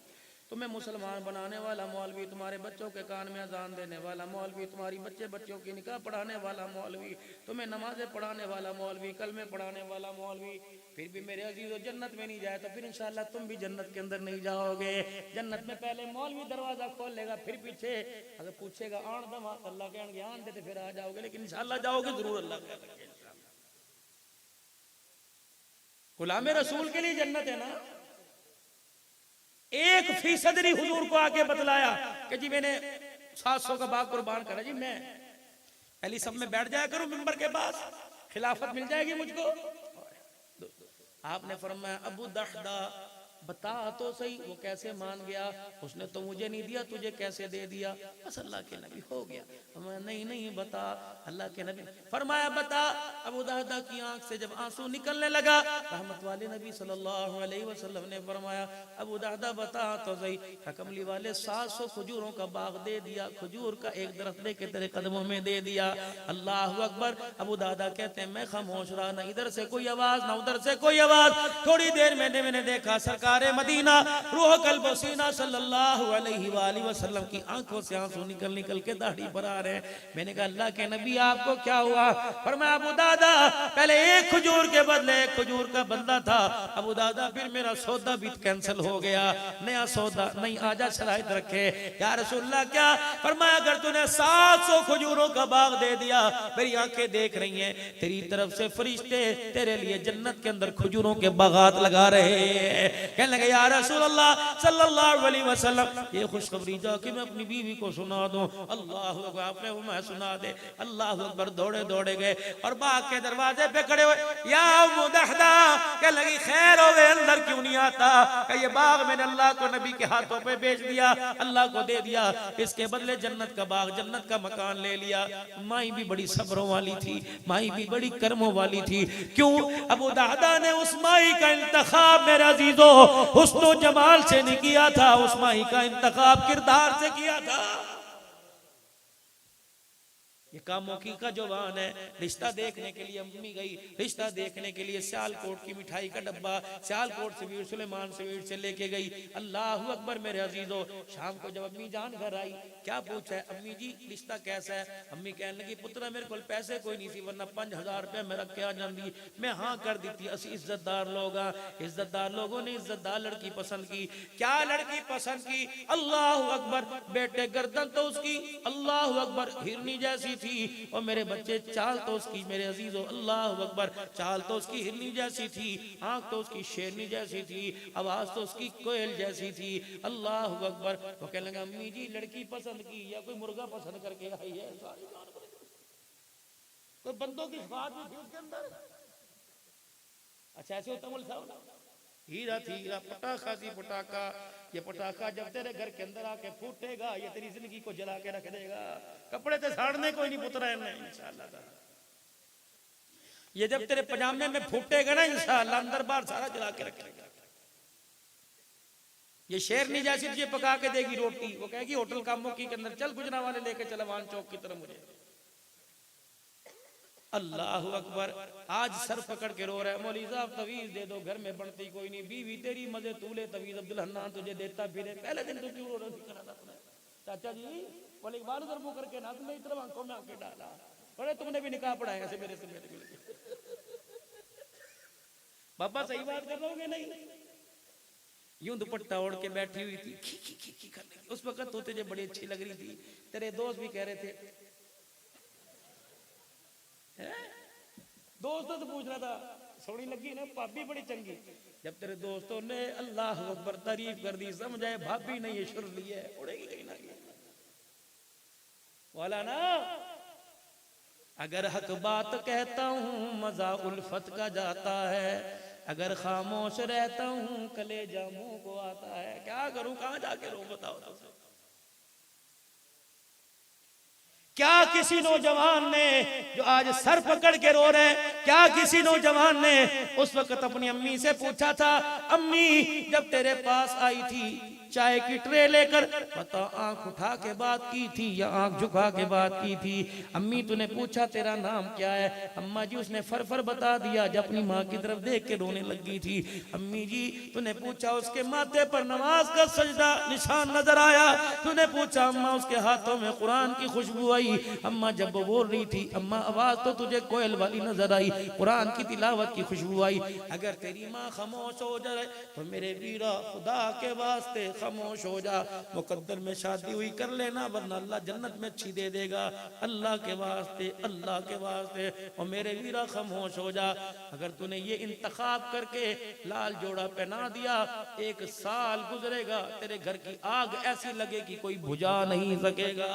तुम्हें मुसलमान बनाने वाला मौलवी, तुम्हारे बच्चों के कान में अजान देने वाला मौलवी, तुम्हारी बच्चों की निकाह पढ़ाने वाला मौलवी, तुम्हें नमाजें पढ़ाने वाला मौलवी, कलमे पढ़ाने वाला मौलवी, फिर भी मेरे अजीजों जन्नत में नहीं जाए तो फिर इंशाअल्लाह तुम भी जन्नत के अंदर नहीं जाओगे। जन्नत में पहले मौलवी दरवाजा खोल लेगा, फिर पीछे अगर पूछेगा आन दमा अल्लाह कहेंगे आन देते फिर आ जाओगे, लेकिन इंशाअल्लाह जाओगे जरूर अल्लाह कहेंगे। गुलाम रसूल के लिए जन्नत है ना। 1% नहीं हुजूर को आके बतलाया कि जी मैंने 700 का बाग कुर्बान करा जी, मैं पहली सब में बैठ जाया करूं मिंबर के पास, खिलाफत मिल जाएगी मुझको। आपने फरमाया अबू दहदा बता तो सही, वो कैसे मान गया। उसने तो मुझे नहीं दिया, तुझे कैसे दे दिया। बस अल्लाह के नबी हो गया। नहीं नहीं बता। अल्लाह के नबी फरमाया बता। अबू दहदा की आंख से जब आंसू निकलने लगा, रहमत वाले नबी सल्लल्लाहु अलैहि वसल्लम ने फरमाया अबू दहदा बता तो सही, कमली वाले 700 खजूरों का बाग दे दिया, खजूर का एक दरख्त लेके तेरे कदमों में दे दिया। अल्लाह अकबर। अबू दहदा कहते हैं मैं खामोश रहा, ना इधर से कोई आवाज ना उधर से कोई आवाज। थोड़ी देर मैंने देखा सरकार मदीना रूह कल्ब सीना सल्लल्लाहु अलैहि वसल्लम की आंखों से आंसू निकल के दाढ़ी पर आ रहे हैं। मैंने कहा अल्लाह के नबी आपको क्या हुआ। फरमाया अबू दादा पहले एक खजूर के बदले एक खजूर का बंदा था अबू दादा, फिर मेरा सौदा भी कैंसिल हो गया, नया सौदा नहीं आजा शराइत रखे। या रसूलल्लाह क्या। फरमाया अगर तूने 700 खजूरों का बाग दे दिया, मेरी आंखें देख रही हैं तेरी तरफ से फरिश्ते तेरे लिए जन्नत के अंदर खजूरों के बागात लगा रहे हैं। कहने लगे या रसूल अल्लाह सल्लल्लाहु अलैहि वसल्लम ये खुशखबरी जाके मैं अपनी बीवी को सुना दूं। अल्लाह अकबर, आपने वो मैं सुना दे। अल्लाह अकबर, दौड़े दौड़े गए और बाग के दरवाजे पे खड़े हुए। या उम्मु दहदा, कहने लगी खैर हो गए, अंदर क्यों नहीं आता? ये बाग मैंने अल्लाह को नबी के हाथों पे बेच दिया, अल्लाह को दे दिया, इसके बदले जन्नत का बाग, जन्नत का मकान ले लिया। माई भी बड़ी सब्रों वाली थी, माई भी बड़ी कर्मों वाली थी। क्यों? अबू दहदा ने उस माई का इंतखाब मेरे अजीजों हुस्नो जमाल से नहीं किया था, उस माई का इंतखाब किरदार से किया था। ये कामोकी का जवान है। रिश्ता देखने के लिए अम्मी गई, रिश्ता देखने के लिए सियालकोट की मिठाई का डब्बा सियालकोट से सुलेमान स्वीट से लेके गई। अल्लाह अकबर मेरे अजीजों, शाम को जब अम्मी जान घर आई, क्या पूछा है? अम्मी जी रिश्ता कैसा है? अम्मी कहने लगी पुत्र मेरे को पैसे कोई नहीं सी, वरना 5000 रुपया मेरा क्या जाती, मैं हाँ कर दी थी। असी इज्जतदार लोग, इज्जतदार लोगों ने इज्जतदार लड़की पसंद की। क्या लड़की पसंद की? अल्लाह अकबर, बेटे गर्दन तो उसकी अल्लाह अकबर हिरनी जैसी थी, और मेरे बच्चे चाल तो उसकी मेरे अजीजों अल्लाह अकबर चाल तो उसकी हिरनी जैसी थी, आंख तो उसकी शेरनी जैसी थी, आवाज तो उसकी कोयल जैसी थी। अल्लाह अकबर। वो कहने लगा अम्मी जी लड़की पसंद की या कोई मुर्गा पसंद करके आई है? कोई बंदों की स्वाद भी थी उसके अंदर। अच्छा ऐसे होता बोल साहब, हीरा थी हीरा, पटाखा थी पटाखा। ये पटाखा जब तेरे घर के अंदर आके फूटेगा, ये तेरी जिंदगी को जला के रख देगा। कपड़े तो साड़ने कोई नहीं पुतरा है इंशाअल्लाह। ये जब तेरे पजामे में फूटेगा ना इंशाअल्लाह, अंदर बाहर सारा जला के रखेगा। ये शेरनी जैसी तुझे पका के देगी रोटी, वो कहेगी होटल कामोकी के अंदर चल गुजरा वाले लेके चल वान चौक की तरफ मुझे। अल्लाह अकबर। आज सर पकड़ के रो रहा है, मौलवी साहब तवीज दे दो, घर में बनती कोई नहीं, बीवी तेरी मजे तूले तवीज अब्दुल हन्नान तुझे देता फिरे। पहले दिन तो क्यों रो रही थी? चाचा जी बोले बाल उधर मुंह करके ना, तुम्हें इतना आंखों में आके डाला, बोले तुमने भी निकाह पढ़ाया ऐसे मेरे से मेरे बाबा सही बात कर रहे नहीं? यूं दुपट्टा ओढ़ के बैठी हुई थी, खी खी खी खी करने। उस वक्त तो तुझे बड़ी अच्छी लग रही थी, तेरे दोस्त भी कह रहे थे। दोस्तों से पूछ रहा था सोनी लगी ना, भाभी बड़ी चंगी। जब तेरे दोस्तों ने अल्लाह अकबर तारीफ कर दी, समझाए भाभी नहीं ये शुरली है, उड़ेगी कहीं ना कहीं वाला ना। अगर हक बात कहता हूँ मजा उल्फत का जाता है, अगर खामोश रहता हूँ कलेजा मुंह को आता है। क्या करूं, कहां जाके रो बताओ तो। क्या किसी नौजवान ने जो आज सर पकड़ के रो रहे हैं, क्या किसी नौजवान ने उस वक्त अपनी अम्मी से पूछा था, अम्मी जब तेरे पास आई थी चाय की ट्रे लेकर, पता आंख उठा के बात की थी या आंख झुका के बात की थी? अम्मी तूने पूछा तेरा नाम क्या है? अम्मा जी उसने फर बता दिया, जब अपनी माँ की तरफ देख के रोने लगी थी। अम्मी जी तूने पूछा उसके माथे पर नमाज का सजदा निशान नजर आया? तूने पूछा अम्मा उसके हाथों में कुरान की खुशबू आई? अम्मा जब वो बोल रही थी अम्मा आवाज तो तुझे कोयल वाली नजर आई, कुरान की तिलावत की खुशबू आई। अगर तेरी माँ खामोश हो जाए तो मेरे वीरा खुदा के वास्ते खामोश हो जा, मुकद्दर में शादी हुई कर लेना, वरना अल्लाह जन्नत में अच्छी दे देगा। अल्लाह के वास्ते, अल्लाह के वास्ते और मेरे वीरा खामोश हो जा। अगर तूने ये इंतखाब करके लाल जोड़ा पहना दिया, 1 साल गुजरेगा तेरे घर की आग ऐसी लगेगी कोई बुझा नहीं सकेगा।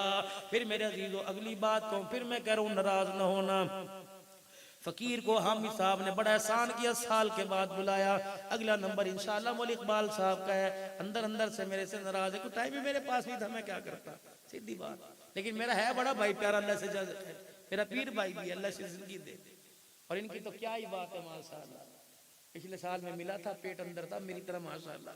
फिर मेरे अजीजों अगली बात को फिर मैं कह रहा हूं, नाराज न होना। फकीर को हामिद साहब ने बड़ा एहसान किया, साल के बाद बुलाया। अगला नंबर इंशाअल्लाह मौलवी इकबाल साहब का है। अंदर अंदर से मेरे से नाराज है, कुछ टाइम भी मेरे पास नहीं था, मैं क्या करता, सीधी बात। लेकिन मेरा है बड़ा भाई प्यारा, अल्लाह से मेरा पीर भाई भी, अल्लाह से जिंदगी दे। और इनकी तो क्या ही बात है माशाअल्लाह। पिछले साल में मिला था, पेट अंदर था मेरी तरह माशाअल्लाह।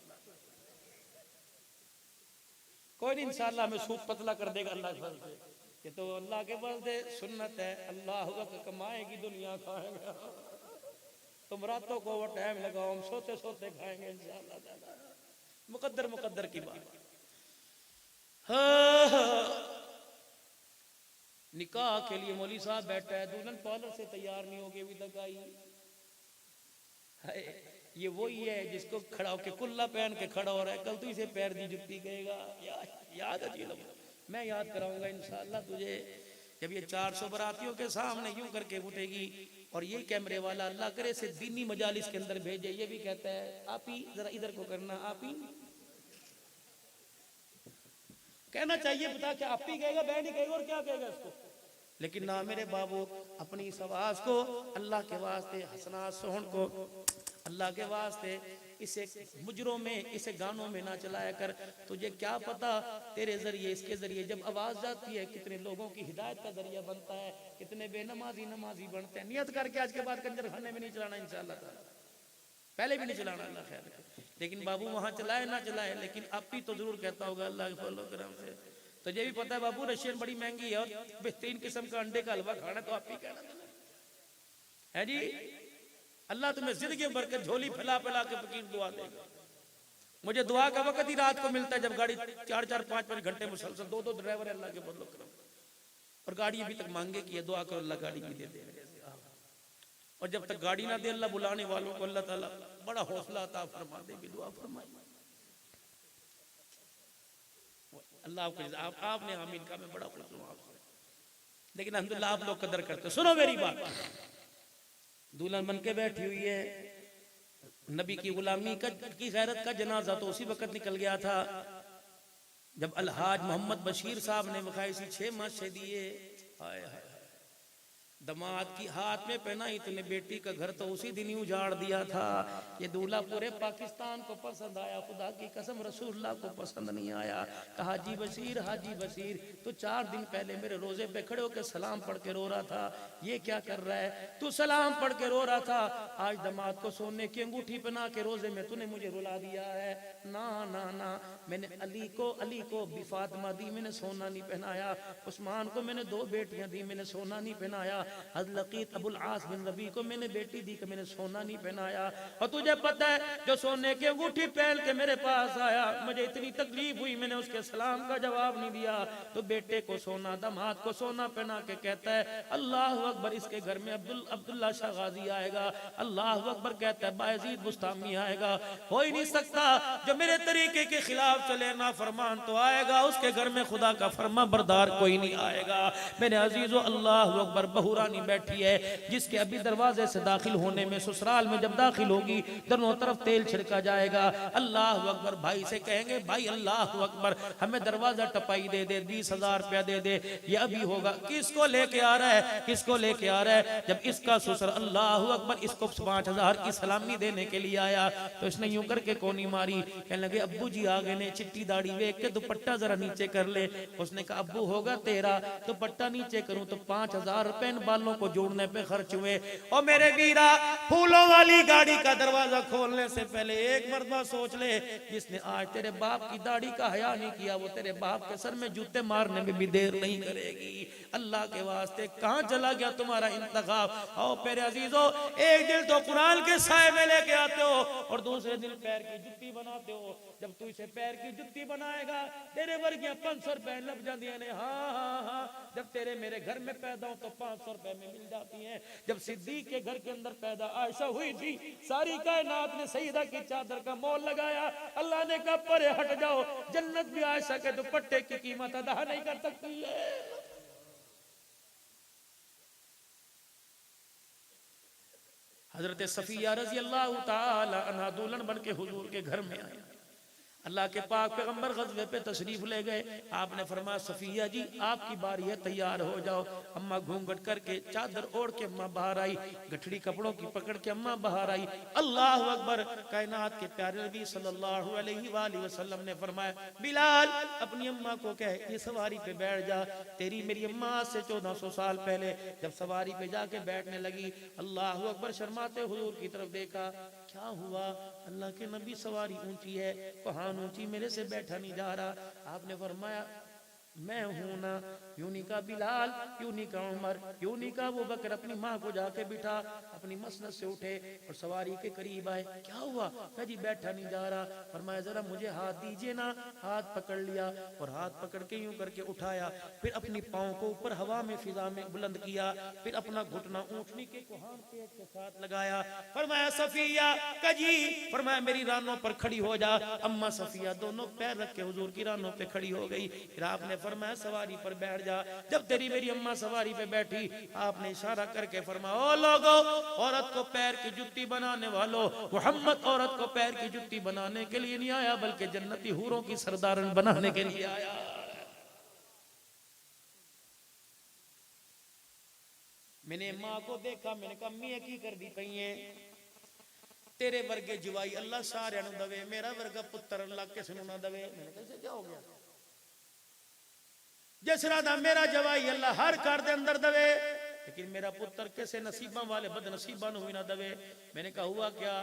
कोई नहीं इंशाअल्लाह में सूप पतला कर देगा अल्लाह के फजल से। ये तो अल्लाह के बंदे सुन्नत है, अल्लाह कमाएगी दुनिया खाएगा। तुम रातों को वो टाइम लगाओ, हम सोते सोते खाएंगे इंशाअल्लाह ताला। मुकद्दर की बात। निकाह के लिए मौलवी साहब बैठा है, दुल्हन पार्लर से तैयार नहीं होगी अभी तक आई। ये वही है जिसको खड़ा होके कुल्ला पहन के खड़ा हो रहा है, कल तू इसे पैर दी जुत्ती कहेगा। याद है, मैं याद कराऊंगा इंशाअल्लाह तुझे। जब ये 400 बरातियों के सामने यूं करके उठेगी और ये कैमरे वाला अल्लाह करे से दीनी मजालिस के अंदर भेजे, ये भी कहता है आप ही जरा इधर को करना, आप ही कहना चाहिए, पता क्या आप ही कहेगा, बहन ही कहेगा और क्या कहेगा इसको। लेकिन ना मेरे बाबू, अपनी इस आवाज को अल्लाह के वास्ते, हसना सोहन को अल्लाह के वास्ते इसे मुजरों में, इसे गानों में ना चलाया कर। तुझे क्या पता तेरे जरिए, इसके जरिए जब आवाज जाती है कितने लोगों की हिदायत का जरिया बनता है, कितने बेनमाजी नमाजी बनते हैं। नियत करके आज के बाद कंजर खाने में नहीं चलाना इंशाअल्लाह ताला, पहले भी नहीं चलाना अल्लाह खैर। लेकिन बाबू वहां चलाए ना चलाए, लेकिन आप ही तो जरूर कहता होगा अल्लाह के फजल करम से। तुझे भी पता है बाबू रशियन बड़ी महंगी है और बेहतरीन किस्म का अंडे का हलवा खाना, तो आप ही कहना है जी। अल्लाह तुम्हें जिंदगी भर के झोली फैला फैला के फकीर दुआ देगा। मुझे दुआ का वक्त ही रात को मिलता है जब गाड़ी 4-4, 5-5 घंटे मुसलसल, 2-2 ड्राइवर अल्लाह के फजल करम, और गाड़ी अभी तक मांगे की है, दुआ करो अल्लाह गाड़ी भी दे दे। और जब तक गाड़ी ना दे अल्लाह बुलाने वालों को अल्लाह ताला बड़ा हौसला अता फरमा दे, भी दुआ फरमाए अल्लाह आपको। आपने आमीन का, मैं बड़ा खुश हूं आपसे, लेकिन अल्हम्दुलिल्लाह आप लोग कदर करते। सुनो मेरी बात, दुल्हन बन के बैठी हुई है, नबी की गुलामी की गैरत का जनाजा तो उसी वक्त निकल गया था जब अलहाज मोहम्मद बशीर साहब ने वकायसी 6 माशे दिए। हाय हाय, दमाद की हाथ में पहना ही तूने बेटी का घर तो उसी दिन ही उजाड़ दिया था। ये दूल्हा पूरे पाकिस्तान को पसंद आया, खुदा की कसम रसूलुल्लाह को पसंद नहीं आया। कहा हाजी बशीर, हाजी बशीर, तो 4 दिन पहले मेरे रोजे पे खड़े होकर सलाम पढ़ के रो रहा था, ये क्या कर रहा है तू, सलाम पढ़ के रो रहा था, आज दमाद को सोने की अंगूठी पहना के रोजे में तूने मुझे रुला दिया है। ना ना ना, मैंने अली को फातिमा दी, मैंने सोना नहीं पहनाया। उस्मान को मैंने 2 बेटियां दी, मैंने सोना नहीं पहनाया। हज़रत अबुल आस बिन रबी को मैंने बेटी दी कि मैंने सोना नहीं पहनाया। और तुझे पता है जो सोने की अंगूठी पहन के मेरे पास आया, मुझे इतनी तकलीफ हुई, मैंने उसके सलाम का जवाब नहीं दिया। तो बेटे को सोना, दमाद को सोना पहना के कहता है अल्लाह अकबर, इसके घर में अब्दुल्ला शाह गाजी आएगा, अल्लाह अकबर कहता है बायजीद बुस्तामी आएगा। हो ही नहीं सकता जो मेरे तरीके के खिलाफ चले, ना फरमान तो आएगा, उसके घर में खुदा का फरमा बरदार कोई नहीं आएगा। मेरे अजीजों, अल्लाह अकबर, बहुरानी बैठी है जिसके अभी दरवाजे से दाखिल होने में, ससुराल में जब दाखिल होगी दोनों तरफ तेल छिड़का जाएगा। अल्लाह अकबर, भाई से कहेंगे भाई अल्लाह अकबर हमें दरवाजा टपाई दे दे, 20,000 रुपया दे दे, ये अभी होगा। किसको लेके आ रहा है, किसको लेके आ रहा है? जब इसका ससुर अल्लाह अकबर इसको 5,000 की सलामी देने के लिए आया तो इसने यूं करके कोनी मारी, कहने लगे अब्बू जी आ गए ने, चिट्टी दाढ़ी देख के दुपट्टा जरा नीचे कर ले। उसने कहा अब्बू होगा तेरा, दुपट्टा नीचे करूं तो 5,000 रुपए इन बालों को जोड़ने पे खर्च हुए। और मेरे वीरा, फूलों वाली गाड़ी का दरवाजा खोलने से पहले एक मर्तबा सोच ले, जिसने आज तेरे बाप की दाढ़ी का हया नहीं किया वो तेरे बाप के सर में जूते मारने में भी देर नहीं करेगी। अल्लाह के वास्ते कहां चला गया तुम्हारा इंतखाब? और मेरे अजीजों, एक दिल तो कुरान के साए में लेके आते हो और दूसरे दिल पैर की जुत्ती बनाते हो। जब तू इसे पैर की जुत्ती बनाएगा तेरे वर्गियां 500 रुपए लग जाती है। हाँ हाँ हाँ, जब तेरे मेरे घर में पैदा हो तो 500 रुपए में मिल जाती है। जब सिद्दीक के घर के अंदर पैदा आयशा हुई थी, सारी कायनात ने सईदा की चादर का मोल लगाया। अल्लाह ने कहा परे हट जाओ, जन्नत भी आयशा के दुपट्टे की कीमत अदा नहीं कर सकती है। हजरत सफिया रजी अल्लाह ताला अन्हा दुल्हन बन के हुजूर के घर में आई। अल्लाह के पाक पैगंबर गज़वे पे तशरीफ ले गए। आपने फरमाया सफिया जी आपकी बारी है, तैयार हो जाओ। अम्मा घूंघट करके चादर ओढ़ के अम्मा बाहर आई, गठड़ी कपड़ों की पकड़ के अम्मा बाहर आई। अल्लाह अकबर, कायनात के प्यारे नबी सल्लल्लाहु अलैहि वसल्लम ने फरमाया बिलाल अपनी अम्मा को कह ये सवारी पे बैठ जा। तेरी मेरी अम्मा से 1400 साल पहले जब सवारी पे जाके बैठने लगी, अल्लाह अकबर शर्माते हुजूर की तरफ देखा, क्या हुआ? अल्लाह के नबी सवारी ऊंची है, कहां ऊंची, मेरे से बैठा नहीं जा रहा। आपने फरमाया मैं हूं ना। यूं नहीं कहा बिलाल, यूं नहीं कहा उमर, यूं नहीं कहा वो बकर, अपनी माँ को जाके बिठा। अपनी मसनद से उठे और सवारी के करीब आए। क्या हुआ? कहा जी बैठा नहीं जा रहा। फरमाया जरा मुझे हाथ दीजिए ना। हाथ पकड़ लिया और हाथ पकड़ के यूं करके उठाया, फिर अपनी पाँव को ऊपर हवा में फिजा में बुलंद किया, फिर अपना घुटना ऊँटनी के कोहान पेट के साथ लगाया। फरमाया सफिया कजी, फरमाया मेरी रानों पर खड़ी हो जा। अम्मा सफिया दोनों पैर रख के हुजूर की रानों पे खड़ी हो गई। फिर आपने फरमाया सवारी पर बैठ जा। जब तेरी मेरी अम्मा सवारी पे बैठी, आपने इशारा करके फरमाया, ओ लोगो, औरत को पैर की जुत्ती बनाने वालों, मोहम्मद औरत को पैर की जुत्ती बनाने के लिए नहीं आया, बल्कि जन्नती हूरों की सरदारन बनाने के लिए आया। मैंने माँ को देखा, मैंने कहा मियां की कर दी पई है, तेरे वर्गे जवाई अल्लाह सारे दवे, मेरा वर्गा पुत्र अल्लाह किस ना दवे। मैंने कैसे क्या हो गया? जिस राधा मेरा जवाई अल्लाह हर घर दे अंदर दवे, लेकिन मेरा पुत्र कैसे नसीबा वाले बदनसीबा हुई ना दवे। मैंने कहा हुआ क्या?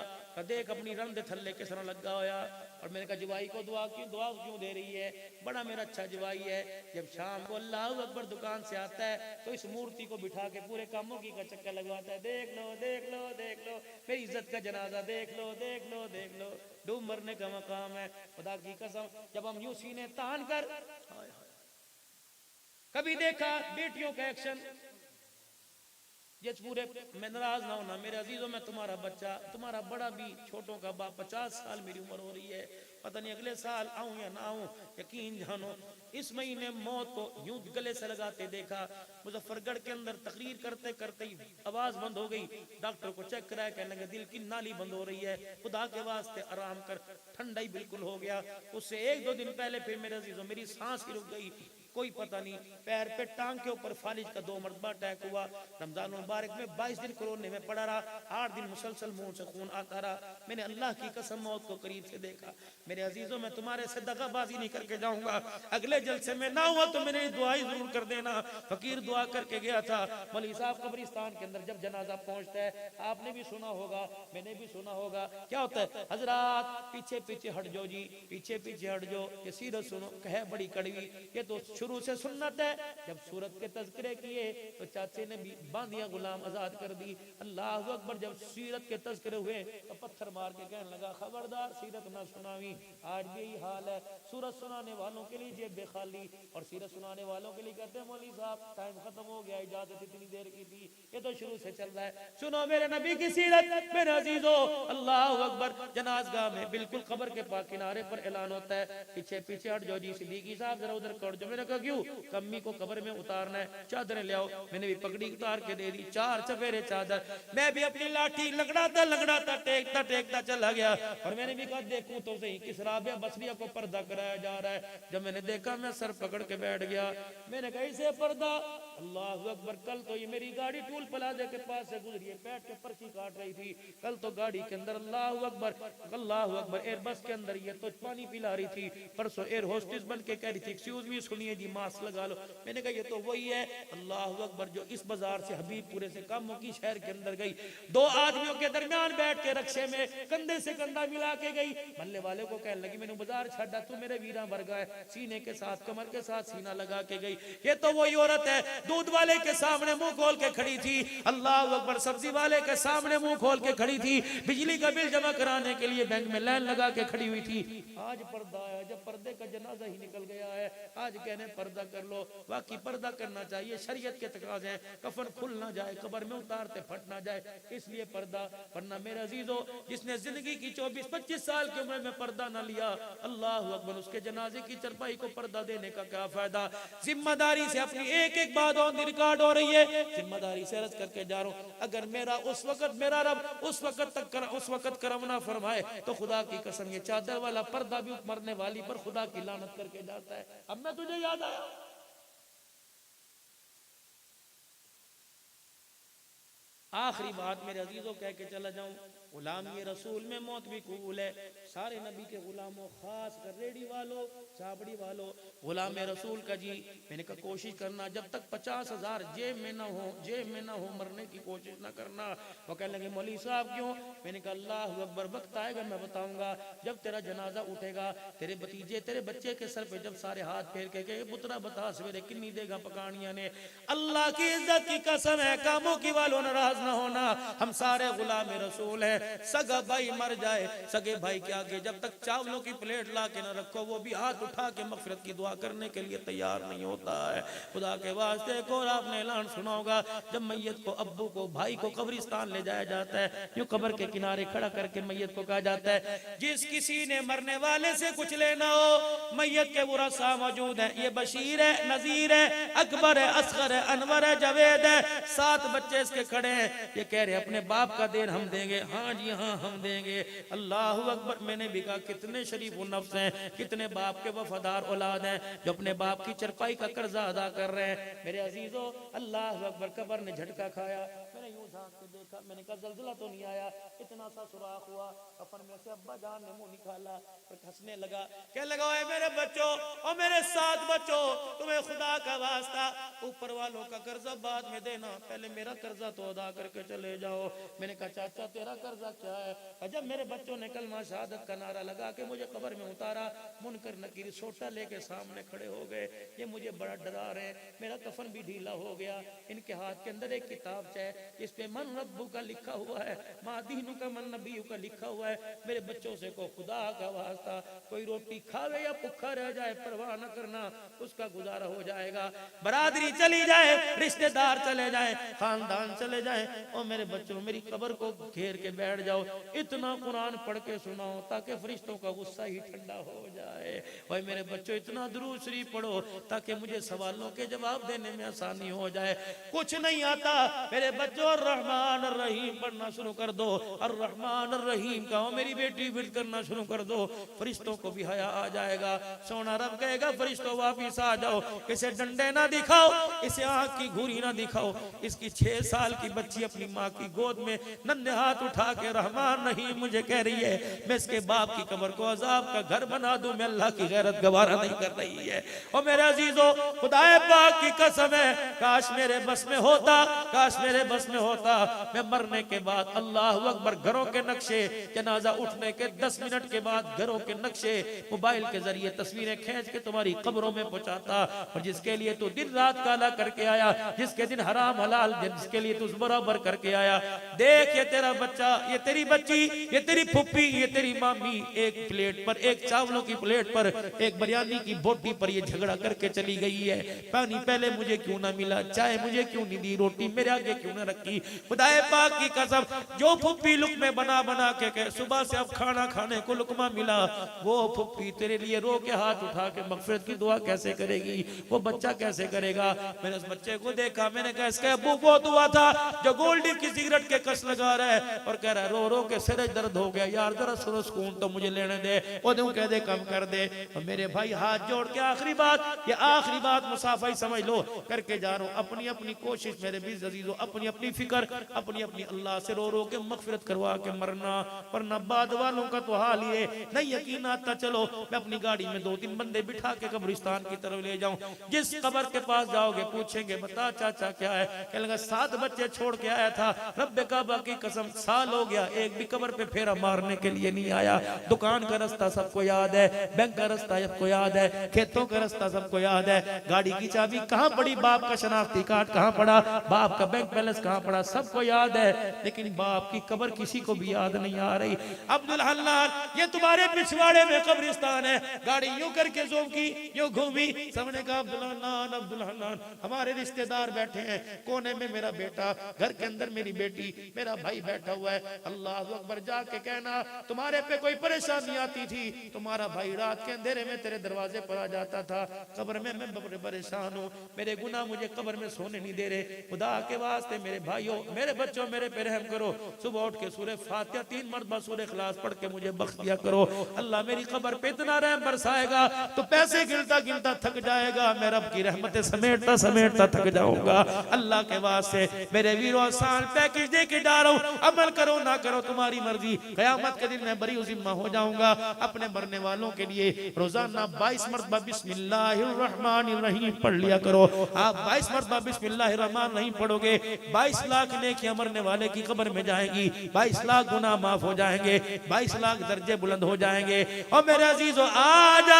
देख अपनी रन दे थल्ले किस तरह लगा होया। और मैंने कहा जवाई को दुआ क्यों दे रही है? बड़ा मेरा अच्छा जवाई है, जब शाम को अल्लाह अकबर दुकान से आता है तो इस मूर्ति को बिठा के पूरे कामों की का चक्कर लगवाता है। देख लो देख लो देख लो, मेरी इज्जत का जनाजा देख लो देख लो देख लो, डूब मरने का मकाम है। खुदा की कसम, जब हम यूं सीने तान कर, कभी देखा बेटियों का एक्शन, जिस पूरे मैं नाराज ना होना मेरे अजीजों, मैं तुम्हारा बच्चा, तुम्हारा बड़ा भी, छोटों का बाप, 50 साल मेरी उम्र हो रही है, पता नहीं अगले साल आऊं या ना आऊं, यकीन जानो इस महीने मौत को यूं गले से लगाते देखा। मुजफ्फरगढ़ के अंदर तकरीर करते करते ही आवाज बंद हो गई, डॉक्टर को चेक कराया, कहने लगे दिल की नाली बंद हो रही है, खुदा के वास्ते आराम कर। ठंडा ही बिल्कुल हो गया। उससे 1-2 दिन पहले फिर मेरे अजीजों मेरी सांस ही रुक गई, कोई पता नहीं, पैर पे टांग के ऊपर फालिज का 2 मरतबा अटैक हुआ। रमजान मुबारक में 22 दिन कोरोने में पड़ा रहा, 8 दिन मुसलसल मुंह से खून आता रहा। मैंने अल्लाह की कसम मौत को करीब से देखा। मेरे अजीजों, मैं तुम्हारे से दगाबाजी नहीं करके जाऊंगा, अगले जलसे में ना हुआ तो मेरी दुआ जरूर कर देना। फकीर दुआ करके गया था। मौलवी साहब कब्रिस्तान के अंदर जब जनाजा पहुंचता है, आपने भी सुना होगा, मैंने भी सुना होगा, क्या होता है? हजरात पीछे पीछे हट जाओ जी, पीछे पीछे हट जाओ, ये सीरत सुनो, कहे बड़ी कड़वी, ये तो शुरू से सुन्नत है। जब सूरत के तज़किरे किए तो चाचे ने भी बांदियां गुलाम आजाद कर दी। अल्लाह अकबर। जब सीरत के तज़किरे हुए तो पत्थर मार के कहने लगा, खबरदार सीरत ना सुनावी। आज भी यही हाल है, सूरत सुनाने वालों के लिए जेब बेखाली, और सीरत सुनाने वालों के लिए कहते हैं मौलवी साहब टाइम खत्म हो गया, इजाजत इतनी देर की थी, ये तो शुरू से चल रहा है। सुनो मेरे नबी की सीरत मेरे अजीजों, अल्लाह अकबर। जनाजगाह में बिल्कुल कब्र के पास किनारे पर ऐलान होता है, पीछे पीछे हट जाओ जी, सिद्दीकी साहब जरा उधर कर जाओ। मैंने कहा क्यों? कम्मी को कब्र में उतारना है, चादरें ले आओ। मैंने भी पगड़ी उतार के दे दी, 4 चफेरे चादर। मैं भी अपनी लाठी लगड़ाता टेकता चला गया। और मैंने भी कहा देखूं तो सही किस राबिया बसरिया को पर्दा कराया जा रहा है। जब मैंने देखा मैं सर पकड़ के बैठ गया। मैंने कहा इसे पर्दा, अल्लाह अकबर। कल तो ये मेरी गाड़ी टूल प्लाजा के पास से गुजरी है, बैठ के पर्ची काट रही थी। कल तो गाड़ी के अंदर अल्लाह अकबर एयर बस के अंदर ये तो पानी पिला रही थी। परसों एयर होस्टेस बन के कह रही थी एक्सक्यूज मी, सुनिए जी मास्क लगा लो। मैंने कहा ये तो वही है, अल्लाह अकबर, जो इस बाजार से हबीबपुरे से कामों की शहर के अंदर गई, 2 आदमियों के दरमियान बैठ के रक्शे में कंधे से कंधा मिला के गई। मल्ले वाले को कहने लगी मैंने बाजार छाड़ा, तू मेरे वीरा वर्गा है, सीने के साथ कमर के साथ सीना लगा के गई। ये तो वही औरत है, दूध वाले के सामने मुंह खोल के खड़ी थी, अल्लाह अकबर, सब्जी वाले के सामने मुंह खोल के खड़ी थी, बिजली का बिल जमा कराने के लिए बैंक में लाइन लगा के खड़ी हुई थी। आज पर्दा है, जब पर्दे का जनाजा ही निकल गया है, आज कहने पर्दा कर लो। वाकई पर्दा करना चाहिए, शरीयत के तकाज़े हैं, कफन खुल ना जाए, कब्र में उतारते फट ना जाए, इसलिए पर्दा। वरना मेरे अजीजों, जिसने जिंदगी की 24-25 साल की उम्र में पर्दा ना लिया, अल्लाह अकबर, उसके जनाजे की चरपाई को पर्दा देने का क्या फायदा? जिम्मेदारी से अपनी एक बात ऑन द रिकॉर्ड हो रही है, जिम्मेदारी से अर्ज करके जा रहा हूं, अगर मेरा उस वक्त मेरा रब उस वक्त करम ना फरमाए तो खुदा की कसम ये चादर वाला पर्दा भी मरने वाली पर खुदा की लानत करके जाता है। अब मैं तुझे याद आया, आखिरी बात मेरे अजीजों कह के चला जाऊं, गुलामी रसूल में मौत भी कबूल है। सारे नबी के गुलामों, खास कर रेडी वालों, चाबड़ी वालों, गुलाम रसूल का जी मैंने कहा कोशिश करना, जब तक 50,000 जेब में ना हो मरने की कोशिश ना करना। वो कहने लगे मौलवी साहब क्यों? मैंने कहा अल्लाह अकबर, वक्त आएगा मैं बताऊंगा, जब तेरा जनाजा उठेगा, तेरे भतीजे तेरे बच्चे के सर पे जब सारे हाथ फेर के गए, पुत्रा बता सवेरे किन्नी देगा पकानिया ने, अल्लाह की इज्जत की कसम है, कामों की वालों नाराज ना होना, हम सारे गुलाम रसूल हैं, सगा भाई मर जाए, सगे भाई के आगे जब तक चावलों की प्लेट ला के न रखो वो भी हाथ उठा के मगफिरत की दुआ करने के लिए तैयार नहीं होता है। खुदा के वास्ते को आपने ऐलान सुना होगा, जब मैयत को, अब्बू को, भाई को कब्रिस्तान ले जाया जाता है, यूं कब्र के किनारे खड़ा करके मैयत को कहा जाता है, जिस किसी ने मरने वाले से कुछ लेना हो, मैयत के वरसा मौजूद है, ये बशीर है, नजीर है, अकबर है, असगर है, अनवर है, जावेद है, 7 बच्चे इसके खड़े हैं, ये कह रहे अपने बाप का देन हम देंगे। हाँ जी हाँ हम देंगे। अल्लाह अकबर। मैंने भी कहा कितने शरीफ नफ्स हैं, कितने बाप के वफादार औलाद हैं जो अपने बाप की चरपाई का कर्जा अदा कर रहे हैं। मेरे अजीजों, अल्लाह अकबर, कब्र ने झटका खाया। मैंने यूं झांक के देखा, मैंने कहा जल्जला तो नहीं आया, इतना सा सुराख हुआ। कफन में से अब्बा जान ने मुंह निकाला और हंसने लगा, क्या लगा है मेरे बच्चों और मेरे 7 बच्चों, तुम्हें खुदा का वास्ता ऊपर वालों का कर्जा बाद में देना, पहले मेरा कर्जा तो अदा करके चले जाओ। मैंने कहा चाचा तेरा कर्जा क्या है? जब मेरे बच्चों ने कलमा शहादत का नारा लगा के मुझे कब्र में उतारा, मुनकर नकीर सोटा लेके सामने खड़े हो गए। ये मुझे बड़ा डरा रहे, मेरा कफन भी ढीला हो गया। इनके हाथ के अंदर एक किताब है, इस पे मन रब्बू का लिखा हुआ है, मादीनू का, मन नबी का लिखा हुआ है। मेरे बच्चों से को खुदा का वास्ता, कोई रोटी खावे या भूखा रह जाए परवाह न करना, उसका गुजारा हो जाएगा। बरादरी चली जाए, रिश्तेदार चले जाए, खानदान चले जाए, और मेरे बच्चों मेरी कब्र को घेर के बैठ जाओ, इतना कुरान पढ़ के सुनाओ ताकि फरिश्तों का गुस्सा ही ठंडा हो जाए। भाई मेरे बच्चों इतना दुरूद शरीफ पढ़ो ताकि मुझे सवालों के जवाब देने में आसानी हो जाए। कुछ नहीं आता मेरे बच्चों, रहमान रहीम पढ़ना शुरू कर दो, और रहमान रहीम का मेरी बेटी विर्द करना शुरू कर दो, फरिश्तों को भी हया आ जाएगा। सोना रब कहेगा फरिश्तों वापिस आ जाओ, इसे डंडे ना दिखाओ, इसे आंख की घूरी ना दिखाओ। इसकी 6 साल की बच्ची अपनी माँ की गोद में नन्हे हाथ उठा के रहमान रहीम मुझे कह रही है, मैं इसके बाप की कब्र को अजाब का घर बना दूं, मैं अल्लाह की गैरत गवारा नहीं कर रही है। और मेरे अजीजों, खुदाए पाक की कसम है, काश मेरे बस में होता, काश मेरे बस में होता, मैं मरने के बाद अल्लाह अकबर घरों के नक्शे, जनाजा उठने के 10 मिनट के बाद घरों के नक्शे मोबाइल के जरिए तस्वीरें खींच के तुम्हारी कब्रों में पहुंचाता। और जिसके लिए तू दिन रात काला करके आया, जिसके दिन हराम हलाल, जिसके लिए तू बराबर करके आया, देख ये तेरा बच्चा, ये तेरी बच्ची, ये तेरी फुप्पी, ये तेरी मामी, एक प्लेट पर, एक चावलों की प्लेट पर, एक बिरयानी की बोटी पर ये झगड़ा करके चली गई है। पानी पहले मुझे क्यों ना मिला, चाय मुझे क्यों नहीं दी, रोटी मेरे आगे क्यों ना रखी। खुदाए पाक की कसम, जो फुप्पी लुकमे बना बना के सुबह से अब खाना खाने को लुकमा मिला, वो फुप्पी तेरे लिए रो के हाथ उठा के मगफिरत की दुआ कैसे करेगी, वो बच्चा कैसे करेगा। मैंने उस बच्चे को देखा, मैंने कहा इसका अब्बू बहुत हुआ था जो गोल्डी की सिगरेट के कस लगा रहा है और कह रहा है रो रो के सिर दर्द हो गया, यार जरा सुकून तो मुझे लेने दे, वो कह दे कम कर दे। और मेरे भाई हाथ जोड़ के आखिरी बात, ये आखिरी बात मुसाफिर समझ लो, करके जा रहा हूं अपनी अपनी कोशिश, मेरे भी अजीजों, अपनी अपनी फिक्र, अपनी अपनी अल्लाह से रो रो के मगफिरत करवा के मरना। वरना बाद वालों का तो हाल ये नहीं, यकीन आता चलो मैं अपनी गाड़ी में 2-3 बंदे बिठा के कब्रिस्तान की तरफ ले जाऊं, जिस कब्र के पास जाओगे पूछेंगे बता चाचा क्या है, कह लगा 7 बच्चे छोड़ के आया था, रब्बे काबा की कसम साल हो गया एक भी कब्र पे फेरा मारने के लिए नहीं आया। दुकान का रास्ता सबको याद है, बैंक का रास्ता सबको याद है, खेतों का रास्ता सबको याद है, गाड़ी की चाबी कहाँ पड़ी, बाप का शनाख्ती कार्ड कहाँ पड़ा, बाप का बैंक बैलेंस कहाँ पड़ा, सबको याद है, लेकिन बाप की कब्र किसी को भी याद नहीं आ रही। अब्दुल हन्नान, ये तुम्हारे पिछवाड़े में कब्रिस्तान है। गाड़ी यूं करके ज़ूम की, यूं घूमी, सबने कहा अब्दुल हन्नान, अब्दुल हन्नान। हमारे रिश्तेदार बैठे हैं, कोने में मेरा बेटा, घर के अंदर मेरी बेटी, मेरा भाई बैठा हुआ है। अल्लाह अकबर, जाके कहना तुम्हारे पे कोई परेशानी आती थी, तुम्हारा भाई रात के अंधेरे में तेरे दरवाजे पर आ जाता था, कब्र में मैं परेशान हूँ, मेरे गुनाह मुझे कब्र में सोने नहीं दे रहे, खुदा के वास्ते मेरे भाइयों, मेरे बच्चों, मेरे पे रहम करो। सुबह उठ के सूरह फातिहा 3 मरतबा सूरह इखलास पढ़ के मुझे बख्श दिया करो। अल्लाह मेरी कब्र पे इतना रहम बरसाएगा तो पैसे गिनता गिनता थक जाएगा, मैं रब की रहमतें समेटता समेटता थक जाऊंगा। अल्लाह के वास्ते मेरे वीरों, आसान पैकेज दे के जा रहा हूं, अमल करो ना करो तुम्हारी मर्जी, कयामत के दिन मैं बरी जिम्मा हो जाऊंगा। अपने मरने वालों के लिए रोजाना 22 मरतबा बिस्मिल्लाहिर्रहमानिर्रहीम पढ़ लिया करो। आप 22 मरतबा बिस्मिल्लाहिर्रहमानिर्रहीम पढ़ोगे, 22 लाख नेकियां मरने वाले की कब्र में जाएंगी, 22 लाख गुनाह माफ हो जाएंगे, 22 लाख दर्जे बुलंद हो जाएंगे। और मेरे अजीजों, आज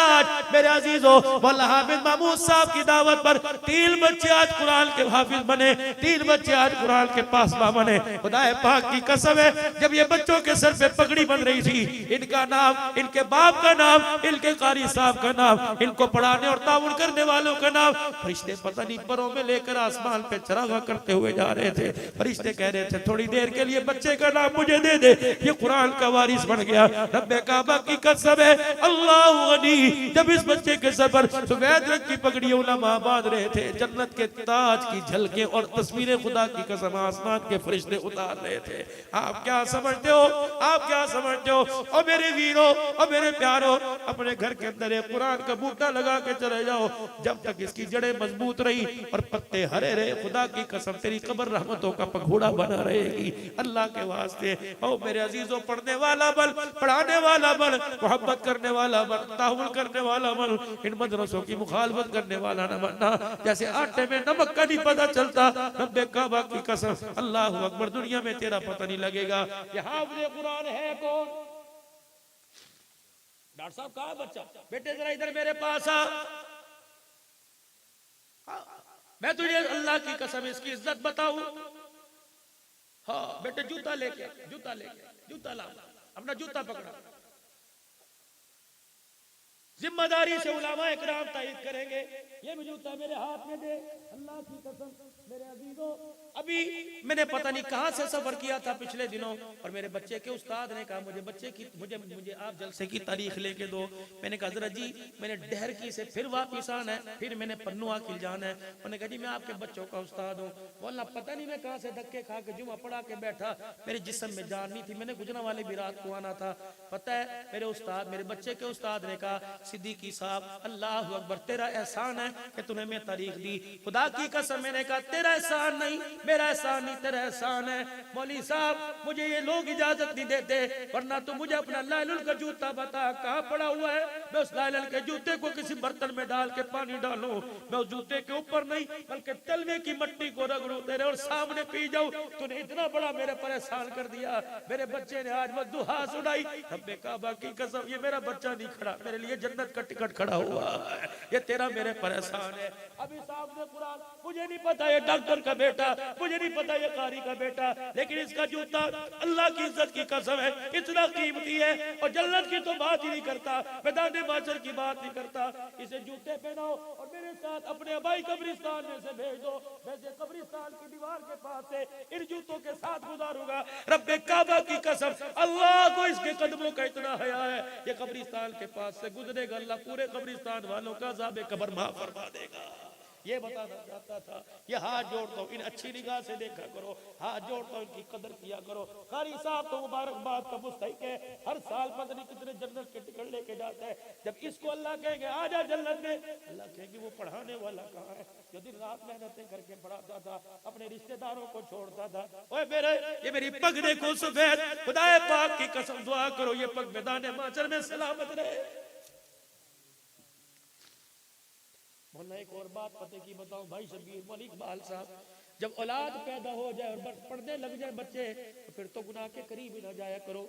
मेरे अजीजों, मौला हाफिज महमूद साहब की दावत पर 3 बच्चे आज कुरान के हाफिज बने, 3 बच्चे आज कुरान के पासबा बने। खुदाए पाक की कसम है, जब ये बच्चों के सर पे पगड़ी बन रही थी, इनका नाम, इनके बाप का नाम, इनके कारी साहब का नाम, इनको पढ़ाने और ताउन करने वालों का नाम, फरिश्ते पता नहीं परों में लेकर आसमान पे चरागा करते हुए जा रहे थे। फरिश्ते कह रहे थे थोड़ी देर के लिए बच्चे का नाम मुझे दे दे, ये कुरान का वारिस बन गया। रब्बे काबा की कसम है, अल्लाह गनी, जब इस बच्चे के सर पर सफेद रंग की पगड़ी उलमा बांध रहे थे, जन्नत के ताज की झलकें और तस्वीरें खुदा की कसम आसमान के फरिश्ते उतार रहे थे। आप क्या समझते हो, आप क्या समझते हो? और मेरे वीरों और मेरे प्यारों, अपने घर के अंदर एक कुरान का बूटा लगा के चले जाओ, जब तक इसकी जड़ें मजबूत रही और पत्ते हरे रहे, खुदा की कसम तेरी कब्र रहमतों का पघोड़ा बना रहेगी। अल्लाह के वास्ते ओ मेरे अजीजों, पढ़ने वाला बल, पढ़ाने वाला बल, मोहब्बत करने वाला बल, ताहुल करने वाला बल, इन मदरसों की मुखालफत करने वाला न बनना। जैसे आटे में नमक का नहीं पता चलता, रब्बे काबा की कसम, अल्लाह अकबर, दुनिया में तेरा पता नहीं लगेगा। ये हाफिज़ कुरान है कौन? डॉक्टर साहब कहाँ है बच्चा? बेटे जरा इधर मेरे पास आ। मैं तुझे अल्लाह की कसम इसकी इज्जत बताऊं। हाँ बेटे, जूता लेके, जूता लेके, जूता ला, अपना जूता पकड़ा। जिम्मेदारी से उलामा इकराम तायद करेंगे। ये भी जूता मेरे हाथ में दे, अल्लाह की कसम मेरे अजीजों, अभी मैंने पता नहीं कहां से सफर किया था पिछले दिनों, और मेरे बच्चे के उस्ताद ने कहा मुझे बच्चे की मुझे आप जलसे की तारीख लेके दो। मैंने कहा हज़रत जी मैंने डहर की से फिर वापिस आना है, फिर मैंने पन्नू आकिल जाना है। उन्होंने कहा जी मैं आपके बच्चों का उस्ताद हूँ। बोलना पता नहीं मैं कहां से धक्के खा के जुमा पढ़ा के बैठा, मेरे जिस्म में जान नहीं थी। मैंने गुजरा वाले भी रात को आना था। पता है मेरे उस्ताद, मेरे बच्चे के उस्ताद ने कहा सिद्दीकी साहब अल्लाह अकबर, तेरा एहसान है कि तूने मैं तारीख दी। खुदा की कसम मैंने कहा तेरा एहसान नहीं, मेरा एहसान नहीं, तेरा एहसान है। मौली साहब मुझे ये लोग इजाजत नहीं देते, वरना तो मुझे अपना लाइलुल का जूता बता कहाँ पड़ा हुआ है। मैं उस लाइलुल के जूते को किसी बर्तन में डाल के पानी डालूं, मैं उस जूते के ऊपर नहीं बल्कि तलवे की मट्टी को रगड़ूं तेरे और सामने पी जाऊं। तूने इतना बड़ा मेरे पर एहसान कर दिया। मेरे बच्चे ने आज वह दुआ सुनाई, रब्बे काबा की कसम ये मेरा बच्चा नहीं खड़ा, मेरे लिए जन्नत का टिकट खड़ा हुआ है। ये तेरा मेरे पर एहसान है। अभी साहब ने कुरान, मुझे नहीं पता ये डॉक्टर का बेटा, मुझे नहीं पता ये कारी का बेटा, लेकिन इसका जूता अल्लाह की इज्जत की कसम है इतना कीमती है। और जन्नत की तो बात ही नहीं करता, मैदान माशर की बात नहीं करता। इसे जूते पहनाओ और मेरे साथ अपने अबाई कब्रिस्तान में से भेज दो। वैसे कब्रिस्तान की दीवार के पास से इन जूतों के साथ गुजारूंगा। रब्बे काबा की कसम अल्लाह को इसके कदमों का इतना हया है, ये कब्रिस्तान के पास से गुजरेगा, अल्लाह पूरे कब्रिस्तान वालों का अज़ाब कब्र माफ फरमा देगा। ये बताना चाहता था। ये हाथ जोड़ता हूँ, इन अच्छी निगाह से देखा करो, हाथ जोड़ता हूँ, इनकी कदर किया करो। कारी साहब तो मुबारकबाद का मुस्तहिक है, हर साल पता नहीं कितने जन्नत के टिकट लेके जाता है। जब इसको अल्लाह कहेंगे आ जा जन्नत में, अल्लाह कहेंगे वो पढ़ाने वाला कहाँ है जो दिन रात मेहनतें करके पढ़ाता था, अपने रिश्तेदारों को छोड़ता था। ओए मेरे, ये मेरी पग देखो सफेद, खुदाए पाक की कसम दुआ करो ये पग मैदान माशर में सलामत रहे। मोहल्ला एक और बात पते की बताऊं भाई शबीर मलिक बाल साहब, जब औलाद पैदा हो जाए और बस पढ़ने लग जाए बच्चे, तो फिर तो गुनाह के करीब ही ना जाया करो।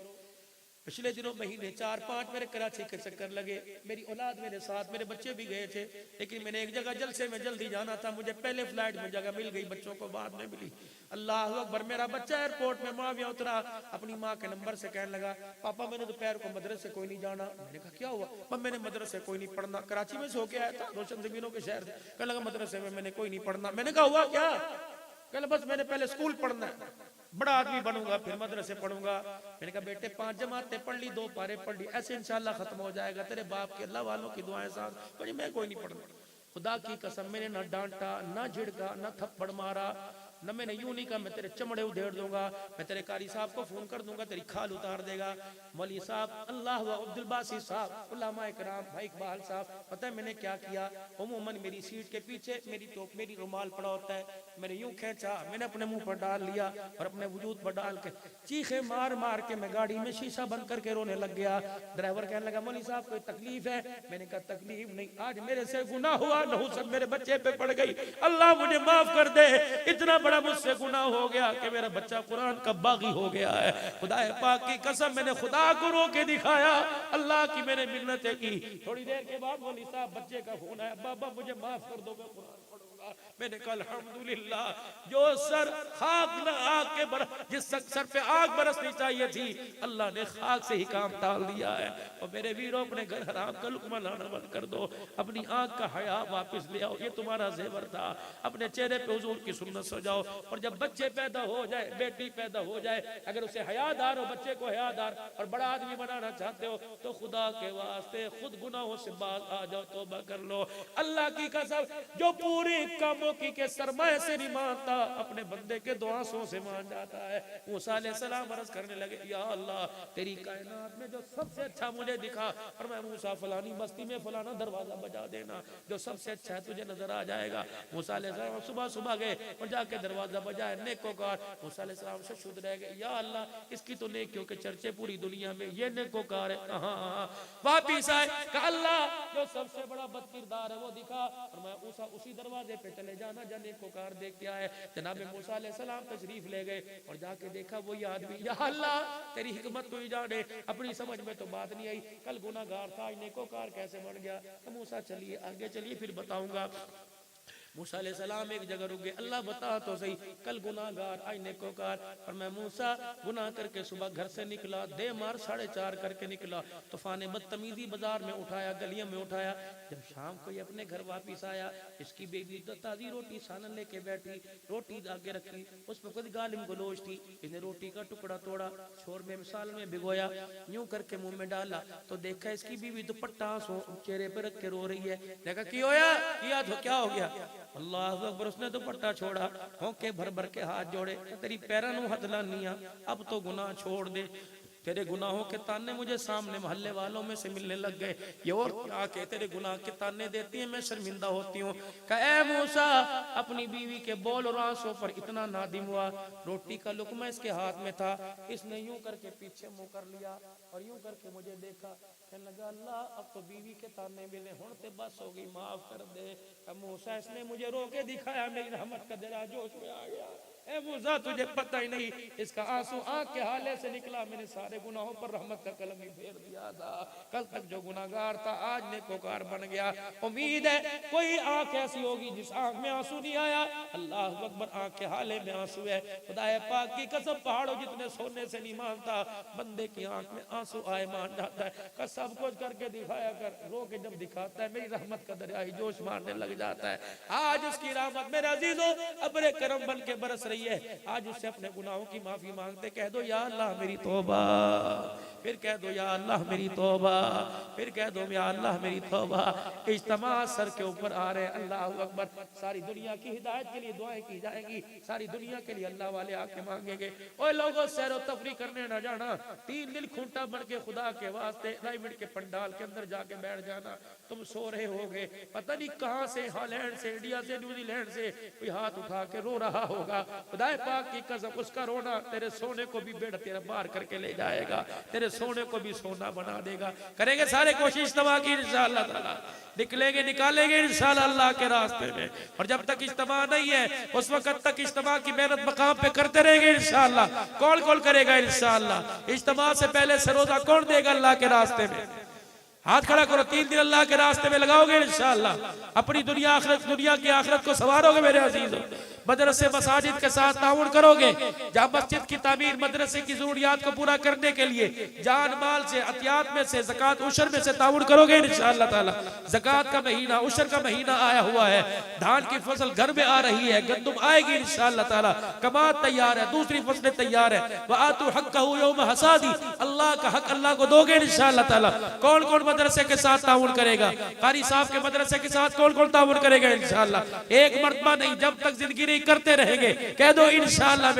पिछले दिनों महीने 4-5 मेरे कराची के चक्कर लगे, मेरी औलाद मेरे साथ, मेरे बच्चे भी गए थे, लेकिन मैंने एक जगह जलसे में जल्दी जाना था, मुझे पहले फ्लाइट में जगह मिल गई, बच्चों को बाद में मिली। अल्लाह अकबर, मेरा बच्चा एयरपोर्ट में मुआविया उतरा, अपनी माँ के नंबर से कहने लगा पापा मैंने दोपहर को मदरसे कोई नहीं जाना। मैंने कहा क्या हुआ? अब मैंने मदरसे कोई नहीं पढ़ना, कराची में से होके आया था, रोशन जमीनों के शहर से। कहने लगा मदरसे में मैंने कोई नहीं पढ़ना। मैंने कहा हुआ क्या? कहने बस मैंने पहले स्कूल पढ़ना है, बड़ा आदमी बनूंगा फिर मदरसे पढ़ूंगा। मैंने कहा बेटे 5 जमातें पढ़ ली, 2 पारे पढ़ ली, ऐसे इंशाल्लाह खत्म हो जाएगा, तेरे बाप के अल्लाह वालों की दुआएं साथ। तो मैं कोई नहीं पढ़ना। खुदा की कसम मैंने ना डांटा, ना झिड़का, ना थप्पड़ मारा, न मैंने यूं नहीं कहा मैं तेरे चमड़े उधेड़ दूंगा, मैं तेरे कारी साहब को फोन कर दूंगा, तेरी खाल उतार देगा। मौली साहब अल्लाह अब्दुल बासी साहब, उलमा इकराम, भाई इकबाल साहब, पता है मैंने क्या किया? उमूमन मेरी सीट के पीछे मेरी रुमाल पड़ा होता है, मैंने यूं खींचा, मैंने अपने मुंह पर डाल लिया और अपने वजूद पर डाल के चीखे मार मार के मैं गाड़ी में शीशा बंद करके रोने लग गया। ड्राइवर कहने लगा मौली साहब कोई तकलीफ है? मैंने कहा तकलीफ नहीं, आज मेरे से गुनाह हुआ, नहुसत मेरे बच्चे पे पड़ गई, अल्लाह मुझे माफ कर दे। इतना बड़ा मुझसे गुनाह हो गया कि मेरा बच्चा कुरान का बागी हो गया है। खुदा पाक की कसम मैंने खुदा को रो के दिखाया, अल्लाह की मैंने मिन्नतें की। थोड़ी देर के बाद मौली साहब बच्चे का फोन आया, बाबा मुझे माफ कर दो, मैं कुरान पढ़ूंगा। मैंने कहा अल्हम्दुलिल्लाह, जो सर खाक न आग के जिस सर पे आग बरसनी चाहिए थी, अल्लाह ने खाक से ही काम टाल दिया है। और मेरे वीरों, अपने घर हराम का लुकमा लाना बंद कर दो, अपनी आंख का हया वापस ले आओ, ये तुम्हारा जेवर था। अपने चेहरे पे हुजूर की सुन्नत सजाओ, और जब बच्चे पैदा हो जाए, बेटी पैदा हो जाए, अगर उसे हयादार हो, बच्चे को हयादार और बड़ा आदमी बनाना चाहते हो, तो खुदा के वास्ते खुद गुनाहों से बाज आ जाओ, तौबा कर लो। अल्लाह की कसम, जो पूरी कामों के सरमाए से नहीं मानता, अपने बंदे के दुआओं से मान जाता है। मूसा अलैहिस्सलाम अर्ज करने लगे, या अल्लाह, तेरी कायनात में जो सबसे अच्छा मुझे दिखा, और मैं मूसा फलानी बस्ती में फलाना दरवाजा बजा देना, जो सबसे अच्छा है तुझे नजर आ जाएगा। मूसा अलैहिस्सलाम सुबह सुबह गए और जाके दरवाजा बजाए, नेकोकार। मूसा अलैहिस्सलाम से शुद्ध रह गए, या अल्लाह, इसकी तो नेकियों के चर्चे पूरी दुनिया में, ये नेकोकार है। वापिस आए, कहा अल्लाह, जो सबसे बड़ा बदकिरदार है वो दिखा, और मैं उसी दरवाजे पे चले जाना जाने को कार देख के आए। जनाब मूसा अलैहिस्सलाम तशरीफ ले गए और जाके देखा वही आदमी। या अल्लाह, तेरी हिकमत तो ही जाने, अपनी समझ में तो बात नहीं आई, कल गुनाहगार था, आज नेकोकार कैसे बन गया। तो मूसा चलिए आगे चलिए, फिर बताऊंगा। मूसा अलैहिस्सलाम एक जगह रुक गए, अल्लाह बता तो सही, कल गुनाहगार आज नेकोकार। और मैं मूसा गुनाह करके सुबह घर से निकला, दे मार 4:30 करके निकला, तूफान बदतमीजी बाजार में उठाया, गलियों में उठाया। जब शाम को ये अपने घर वापिस आया, इसकी बेबी ताजी रोटी सालन लेके बैठी, रोटी आगे रखी, उस पर खुद गालिम गलोच थी। इसने रोटी का टुकड़ा तोड़ा, छोर में सालन में भिगोया, यूं करके मुंह में डाला, तो देखा इसकी बीवी दुपट्टा चेहरे पर रख के रो रही है। देखा की होया, किया तो क्या हो गया, अल्लाह अकबर। उसने दुपट्टा छोड़ा, होके भर भर के हाथ जोड़े, तेरी पैरों नूं हथ लानिया, अब तो गुनाह छोड़ दे, तेरे गुनाहों के ताने मुझे सामने मोहल्ले वालों में से मिलने लग गए, ये और क्या के तेरे गुनाह के ताने देती है, मैं शर्मिंदा होती हूँ। कहे मूसा, अपनी बीवी के बोल और आंसू पर इतना नादिम हुआ। रोटी का लुकमा इसके हाथ में था, इसने यूं करके पीछे मुंह कर लिया और यूं करके मुझे देखा, कहने लगा अल्लाह, अब तो बीवी के ताने मिले, हुण ते बस हो गई, माफ कर दे। मूसा, इसने मुझे रो के दिखाया, मेरी रहमत का दरिया जोश में आ गया। ए मूसा, तुझे पता ही नहीं, इसका आंसू आंख के हाले से निकला, मैंने सारे गुनाहों पर रहमत का कलम ही फेर दिया था। कल तक जो गुनाहगार था, आज नेकोकार बन गया। उम्मीद है कोई आंख ऐसी होगी जिस आंख में आंसू नहीं आया। अल्लाह अकबर, आंख के हाले में आंसू है। खुदाए पाक की कसम, पहाड़ों जितने सोने से नहीं मानता, बंदे की आंख में आंसू आए मान जाता है। का सब कुछ करके दिखाया कर, रो के जब दिखाता है, मेरी रहमत का दरिया ही जोश मारने लग जाता है। आज उसकी रहमत मेरे अजीजों अपने करम बन के बरस रही है। आज उससे अपने गुनाहों की माफी मांगते, कह दो या अल्लाह मेरी तौबा, फिर कह दो या अल्लाह मेरी तौबा, फिर कह दो या अल्लाह मेरी तौबा। इज्तिमा सर के ऊपर आ रहे, अल्लाह अकबर। सारी दुनिया की हिदायत के लिए दुआएं की जाएंगी, सारी दुनिया के लिए अल्लाह वाले आके मांगेंगे। ओए लोगों, सैर तफरी करने ना जाना, 3 दिन खूंटा बन के खुदा के वास्ते राइमंड के पंडाल के अंदर जाके बैठ जाना। तुम सो रहे होगे, पता नहीं कहां से, हॉलैंड से, इंडिया से, न्यूजीलैंड से कोई हाथ उठा के रो रहा होगा। खुदा पाक की कसम, उसका रोना तेरे सोने को भी बेड़ तेरा बार करके ले जाएगा, तेरे सोने को भी सोना बना देगा। करेंगे सारे कोशिश इज्तिमा की, इंशाअल्लाह ताला निकलेंगे, निकालेंगे इंशाअल्लाह अल्लाह के रास्ते में। और जब तक इज्तिमा नहीं है, उस वक्त तक इज्तिमा की मेहनत मकाम पे करते रहेंगे इंशाअल्लाह। कौन कौन करेगा इंशाअल्लाह? इज्तिमा से पहले से रोजा कौन देगा अल्लाह के रास्ते में? हाथ खड़ा करो। 3 दिन अल्लाह के रास्ते में लगाओगे इंशाअल्लाह, अपनी दुनिया आखिरत, दुनिया की आखिरत को संवारोगे मेरे अजीजों। मदरसे मसाजिद के साथ ताउन करोगे, जहाँ मस्जिद की तामीर, मदरसे की जरूरियात को पूरा करने के लिए जान माल से, अतियात में से, ज़कात उशर में से ताउन करोगे इंशाअल्लाह ताला। ज़कात का महीना, उशर का महीना आया हुआ है, धान की फसल घर में आ रही है, गंदुम आएगी इंशाअल्लाह ताला, कमात तैयार है, दूसरी फसलें तैयार है। वआतु हक्कहु यौम हसादी, अल्लाह का हक अल्लाह को दोगे इंशाअल्लाह ताला। कौन कौन मदरसे के साथ ताउन करेगा? कारी साहब के मदरसे के साथ कौन कौन ताउन करेगा इंशाअल्लाह? एक मर्तबा नहीं, जब तक जिंदगी नहीं करते रहेंगे, कह दो इंशाअल्लाह।